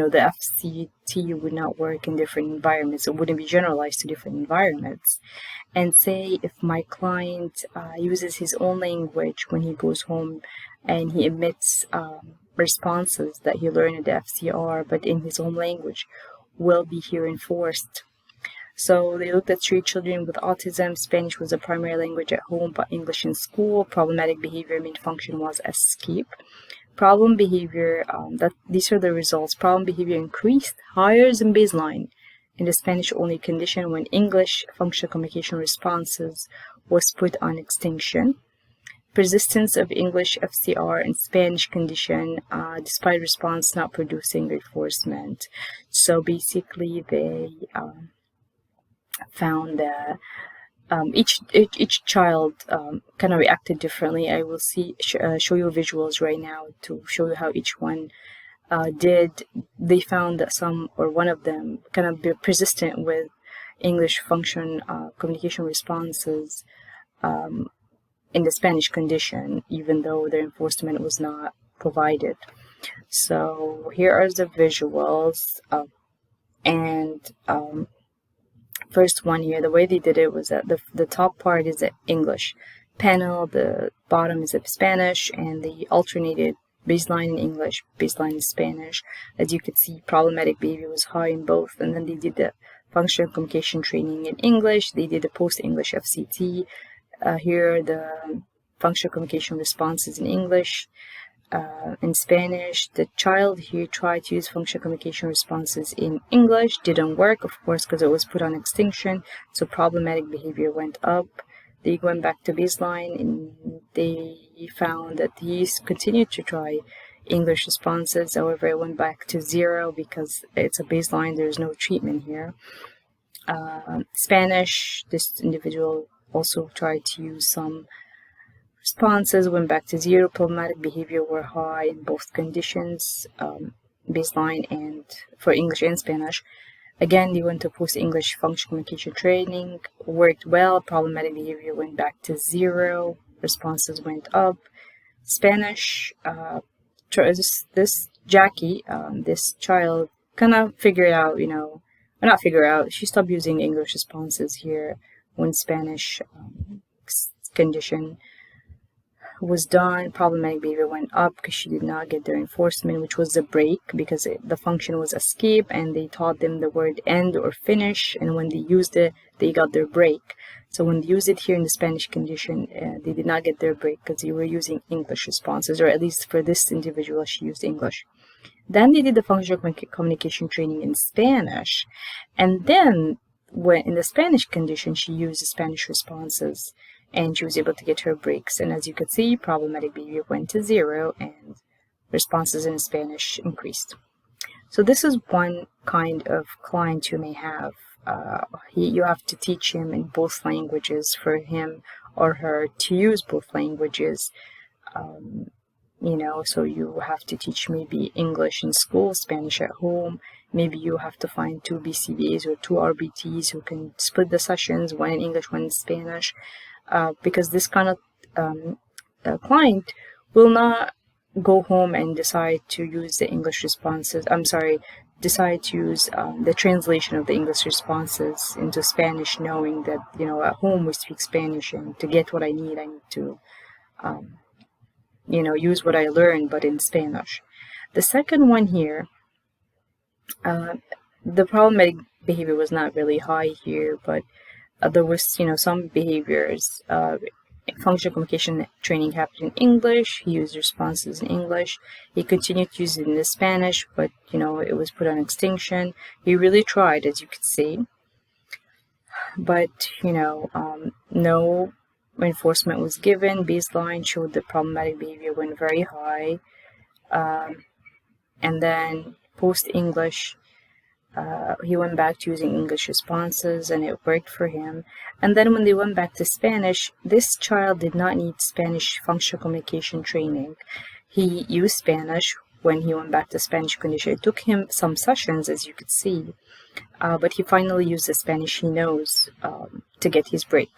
The FCT would not work in different environments. It wouldn't be generalized to different environments. And say if my client uses his own language when he goes home and he emits responses that he learned at the FCR, but in his home language, will be he reinforced? So they looked at 3 children with autism. Spanish was the primary language at home, but English in school. Problematic behavior main function was escape. Problem behavior, these are the results. Problem behavior increased higher than baseline in the Spanish-only condition when English functional communication responses was put on extinction. Persistence of English FCR and Spanish condition despite response not producing reinforcement. So basically they found that each child kind of reacted differently. I will show you visuals right now to show you how each one did. They found that some or one of them kind of be persistent with English function communication responses in the Spanish condition, even though their reinforcement was not provided. So here are the visuals, first one here, the way they did it was that the top part is the English panel, the bottom is the Spanish, and they alternated baseline in English, baseline in Spanish. As you could see, problematic behavior was high in both, and then they did the functional communication training in English. They did the post-English FCT. Here are the functional communication responses in English. In Spanish, the child here tried to use functional communication responses in English. Didn't work, of course, because it was put on extinction. So problematic behavior went up. They went back to baseline, and they found that these continued to try English responses. However, it went back to 0 because it's a baseline. There's no treatment here. Spanish, this individual also tried to use some Responses went back to zero. Problematic behavior were high in both conditions, baseline and for English and Spanish. Again, they went to post-English functional communication training, worked well. Problematic behavior went back to zero. Responses went up. Spanish, this Jackie, this child, kind of figured out, not figure out, she stopped using English responses here when Spanish condition was done. Problematic behavior went up because she did not get their enforcement, which was the break, because the function was escape, and they taught them the word end or finish, and when they used it, they got their break. So when they used it here in the Spanish condition, they did not get their break because they were using English responses, or at least for this individual, she used English. Then they did the functional communication training in Spanish, and then when in the Spanish condition, she used the Spanish responses, and she was able to get her breaks. And as you could see, problematic behavior went to zero, and responses in Spanish increased. So this is one kind of client you may have. You have to teach him in both languages for him or her to use both languages. So you have to teach maybe English in school, Spanish at home. Maybe you have to find two BCBAs or two RBTs who can split the sessions, one in English, one in Spanish, because this kind of client will not go home and decide to use the English responses. Decide to use the translation of the English responses into Spanish, knowing that, at home we speak Spanish, and to get what I need to use what I learned, but in Spanish. The second one here, the problematic behavior was not really high here, but there was, some behaviors. Functional communication training happened in English. He used responses in English. He continued to use it in the Spanish, but, it was put on extinction. He really tried, as you could see. But, no enforcement was given. Baseline showed the problematic behavior went very high. And then post-English, he went back to using English responses, and it worked for him. And then when they went back to Spanish, this child did not need Spanish functional communication training. He used Spanish when he went back to Spanish condition. It took him some sessions, as you could see, but he finally used the Spanish he knows to get his break.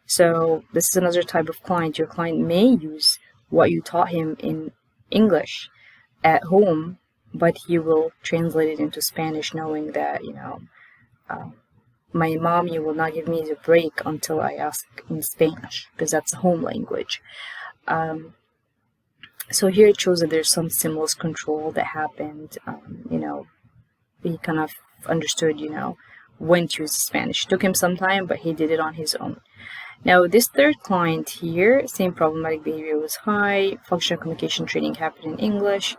So this is another type of client. Your client may use what you taught him in English at home, but he will translate it into Spanish, knowing that, my mommy will not give me the break until I ask in Spanish, because that's the home language. So here it shows that there's some stimulus control that happened. He kind of understood, when to use Spanish. It took him some time, but he did it on his own. Now, this third client here, same problematic behavior was high. Functional communication training happened in English.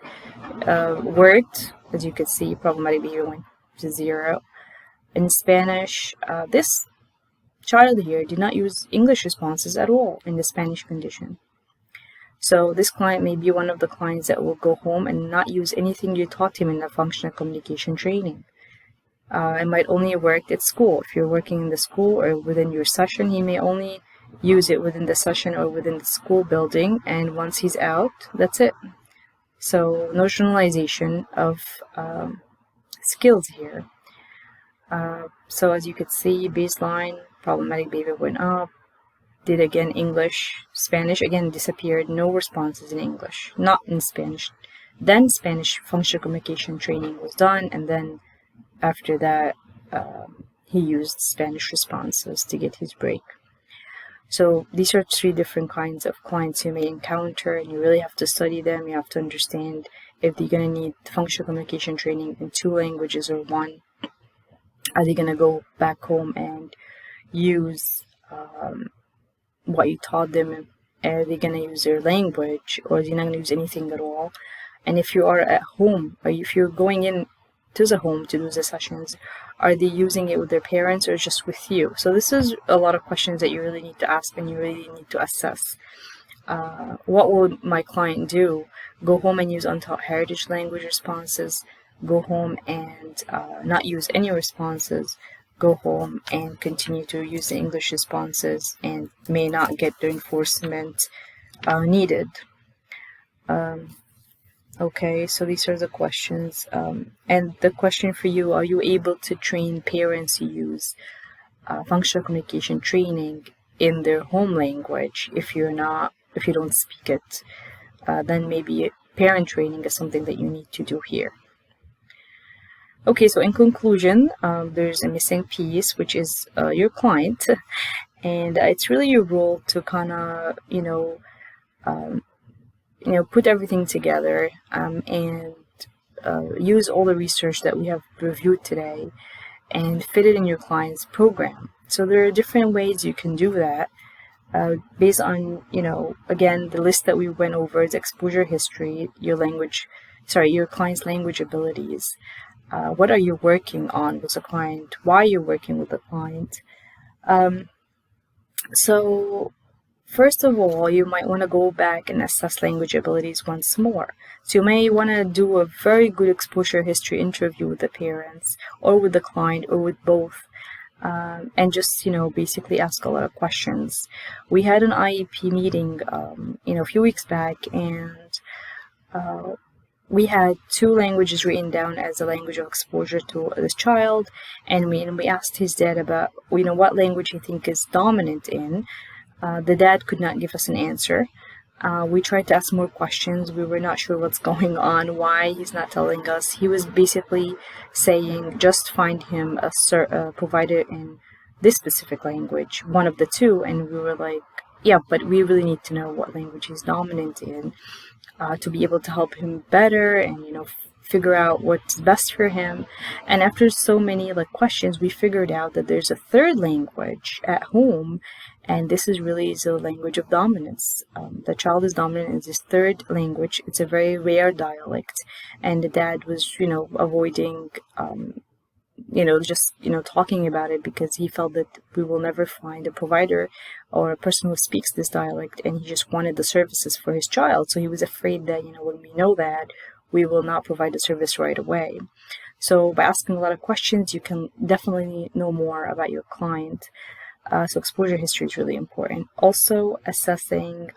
Worked, as you could see, problematic behavior went to zero. In Spanish, this child here did not use English responses at all in the Spanish condition. So this client may be one of the clients that will go home and not use anything you taught him in the functional communication training. It might only work at school. If you're working in the school or within your session, he may only use it within the session or within the school building, and once he's out, that's it. So no generalization of skills here. So as you could see, baseline, problematic behavior went up. Did again English. Spanish again disappeared. No responses in English, not in Spanish. Then Spanish functional communication training was done, and then after that, he used Spanish responses to get his break. So these are three different kinds of clients you may encounter, and you really have to study them. You have to understand if they're going to need functional communication training in two languages or one. Are they going to go back home and use what you taught them? Are they going to use their language, or are they not going to use anything at all? And if you are at home, or if you're going in to the home to do the sessions, are they using it with their parents or just with you? So this is a lot of questions that you really need to ask, and you really need to assess. What will my client do? Go home and use untaught heritage language responses, go home and not use any responses, go home and continue to use the English responses and may not get the reinforcement needed. Okay, so these are the questions. And the question for you, are you able to train parents who use functional communication training in their home language? If you don't speak it, then maybe parent training is something that you need to do here. Okay, so in conclusion, there's a missing piece, which is your client, and it's really your role to kind of, put everything together and use all the research that we have reviewed today and fit it in your client's program. So there are different ways you can do that based on, again, the list that we went over is exposure history, your client's language abilities. What are you working on with the client? Why are you working with the client? So first of all, you might want to go back and assess language abilities once more. So you may want to do a very good exposure history interview with the parents or with the client or with both. And just, basically ask a lot of questions. We had an IEP meeting, a few weeks back, and we had 2 languages written down as a language of exposure to this child, and we asked his dad about, what language he think is dominant in. The dad could not give us an answer. We tried to ask more questions. We were not sure what's going on, why he's not telling us. He was basically saying, just find him a provider in this specific language, one of the 2. And we were like, yeah, but we really need to know what language he's dominant in to be able to help him better and, figure out what's best for him. And after so many questions, we figured out that there's a 3rd language at home, and this is really the language of dominance. The child is dominant in this 3rd language. It's a very rare dialect, and the dad was, avoiding, talking about it because he felt that we will never find a provider or a person who speaks this dialect, and he just wanted the services for his child. So he was afraid that, when we know that, we will not provide the service right away. So by asking a lot of questions, you can definitely know more about your client. So exposure history is really important. Also, assessing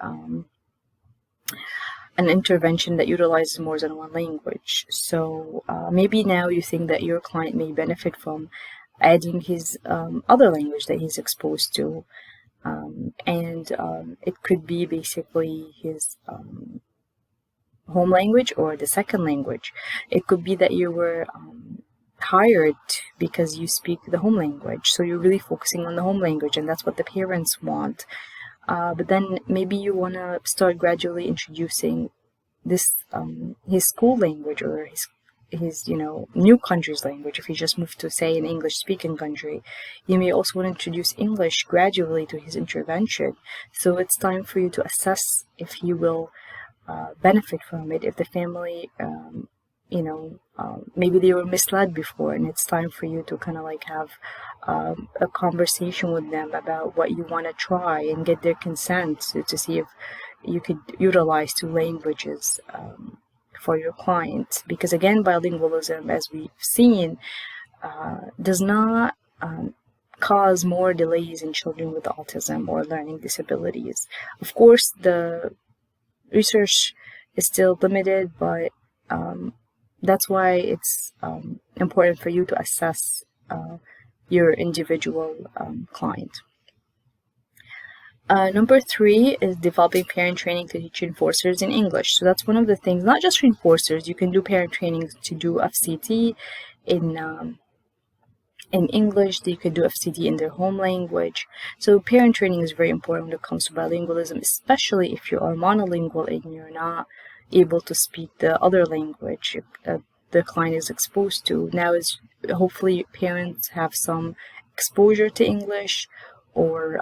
an intervention that utilizes more than one language. So maybe now you think that your client may benefit from adding his other language that he's exposed to. And it could be basically his home language or the 2nd language. It could be that you were hired because you speak the home language, so you're really focusing on the home language, and that's what the parents want. But then maybe you want to start gradually introducing this his school language or his new country's language. If he just moved to, say, an English-speaking country, you may also want to introduce English gradually to his intervention. So it's time for you to assess if he will benefit from it, if the family maybe they were misled before, and it's time for you to kind of have a conversation with them about what you want to try and get their consent to see if you could utilize 2 languages for your client. Because again, bilingualism, as we've seen, does not cause more delays in children with autism or learning disabilities. Of course, the research is still limited, but that's why it's important for you to assess your individual client. Number 3 is developing parent training to teach reinforcers in English. So that's one of the things, not just reinforcers, you can do parent training to do FCT in English, you could do FCT in their home language. So parent training is very important when it comes to bilingualism, especially if you are monolingual and you're not able to speak the other language the client is exposed to. Now is hopefully parents have some exposure to English or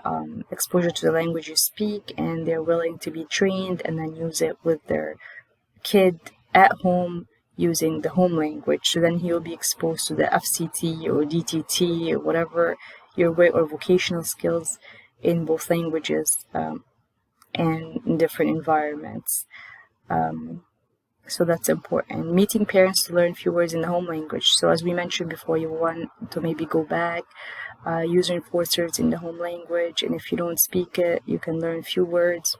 exposure to the language you speak, and they're willing to be trained and then use it with their kid at home using the home language. So then he'll be exposed to the FCT or DTT or whatever your way or vocational skills in both languages and in different environments. So that's important. Meeting parents to learn few words in the home language. So as we mentioned before, you want to maybe go back, use reinforcers in the home language, and if you don't speak it, you can learn few words.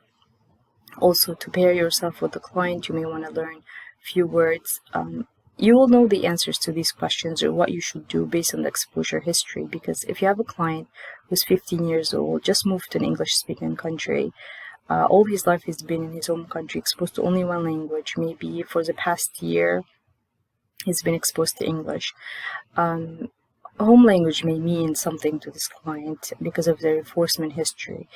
Also, to pair yourself with the client, you may want to learn few words. You will know the answers to these questions or what you should do based on the exposure history, because if you have a client who's 15 years old, just moved to an English-speaking country, all his life he's been in his home country, exposed to only one language, maybe for the past year he's been exposed to English. Home language may mean something to this client because of their reinforcement history,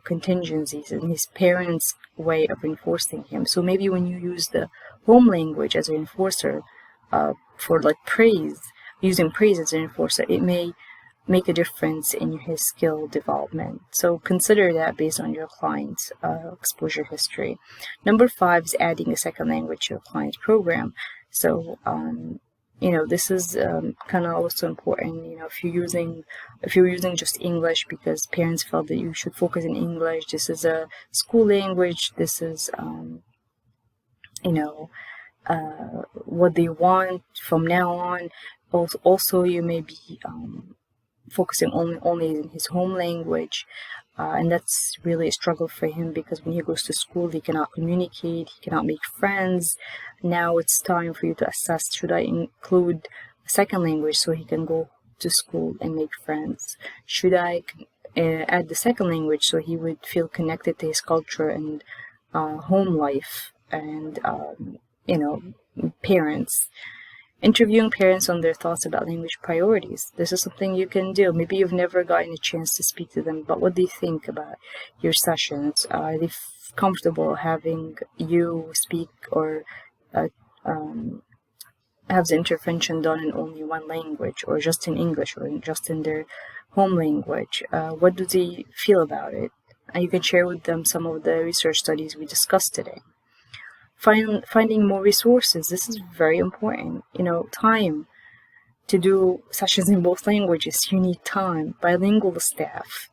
contingencies, and his parents' way of reinforcing him. So maybe when you use the home language as a reinforcer for like praise, using praise as a reinforcer, it may make a difference in his skill development. So consider that based on your client's exposure history. Number 5 is adding a second language to your client's program. So this is kind of also important. If you're using just English because parents felt that you should focus in English, this is a school language, this is what they want from now on. Also you may be focusing only in his home language, and that's really a struggle for him, because when he goes to school he cannot communicate, he cannot make friends. Now it's time for you to assess, should I include a second language so he can go to school and make friends? Should I add the second language so he would feel connected to his culture and home life and parents? Interviewing parents on their thoughts about language priorities. This is something you can do. Maybe you've never gotten a chance to speak to them, but what do you think about your sessions? Are they comfortable having you speak or have the intervention done in only one language, or just in English, or just in their home language? What do they feel about it? And you can share with them some of the research studies we discussed today. Finding more resources. This is very important. Time to do sessions in both languages. You need time. Bilingual staff,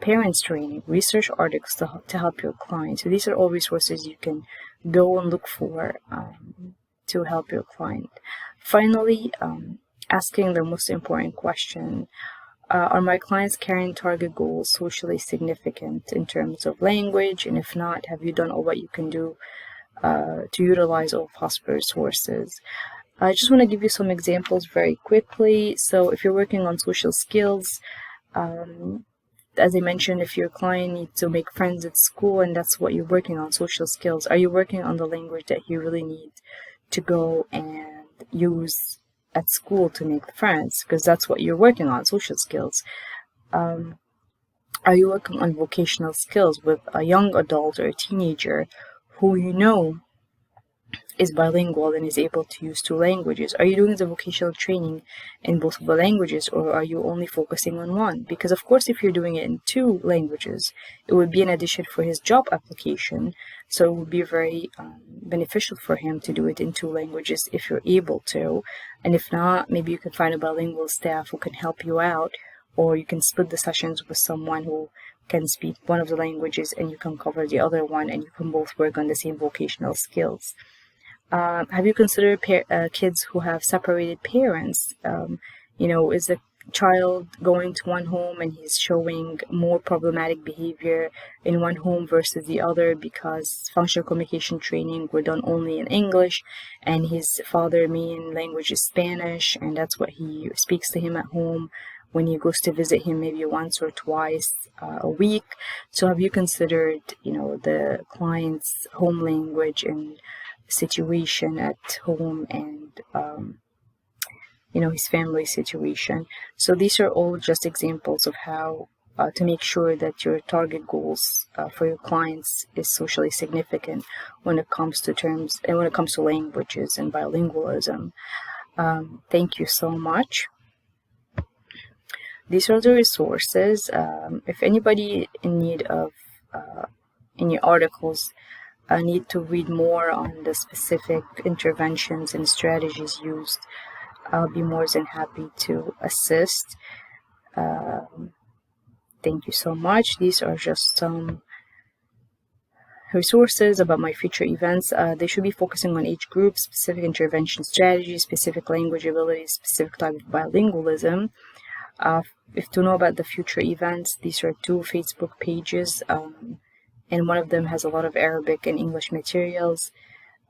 parents training, research articles to help your client. So these are all resources you can go and look for to help your client. Finally, asking the most important question. Are my clients' carrying target goals socially significant in terms of language? And if not, have you done all what you can do to utilize all possible resources? I just want to give you some examples very quickly. So if you're working on social skills, as I mentioned, if your client needs to make friends at school and that's what you're working on, social skills, are you working on the language that you really need to go and use at school to make friends? Because that's what you're working on, social skills. Are you working on vocational skills with a young adult or a teenager who is bilingual and is able to use 2 languages? Are you doing the vocational training in both of the languages, or are you only focusing on one? Because of course, if you're doing it in 2 languages, it would be an addition for his job application. So it would be very beneficial for him to do it in 2 languages if you're able to. And if not, maybe you can find a bilingual staff who can help you out, or you can split the sessions with someone who can speak one of the languages and you can cover the other one, and you can both work on the same vocational skills. Have you considered kids who have separated parents? Is the child going to one home and he's showing more problematic behavior in one home versus the other because functional communication training were done only in English, and his father main language is Spanish, and that's what he speaks to him at home when he goes to visit him maybe once or twice a week? So have you considered, the client's home language and situation at home and his family situation? So these are all just examples of how to make sure that your target goals for your clients is socially significant when it comes to terms and when it comes to languages and bilingualism. Thank you so much. These are the resources. If anybody in need of any articles need to read more on the specific interventions and strategies used, I'll be more than happy to assist. Thank you so much. These are just some resources about my future events. They should be focusing on age groups, specific intervention strategies, specific language abilities, specific type of bilingualism. If to know about the future events, these are 2 Facebook pages, and one of them has a lot of Arabic and English materials.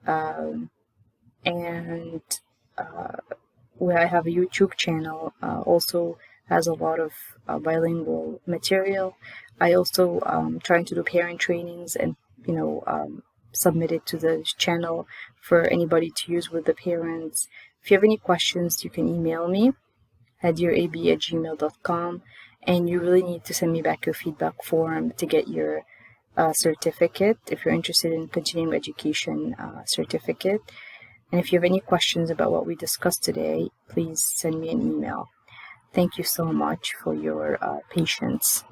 And where I have a YouTube channel, also has a lot of bilingual material. I also trying to do parent trainings and submit it to the channel for anybody to use with the parents. If you have any questions, you can email me at dearab@gmail.com, and you really need to send me back your feedback form to get your certificate if you're interested in continuing education certificate. And if you have any questions about what we discussed today, please send me an email. Thank you so much for your patience.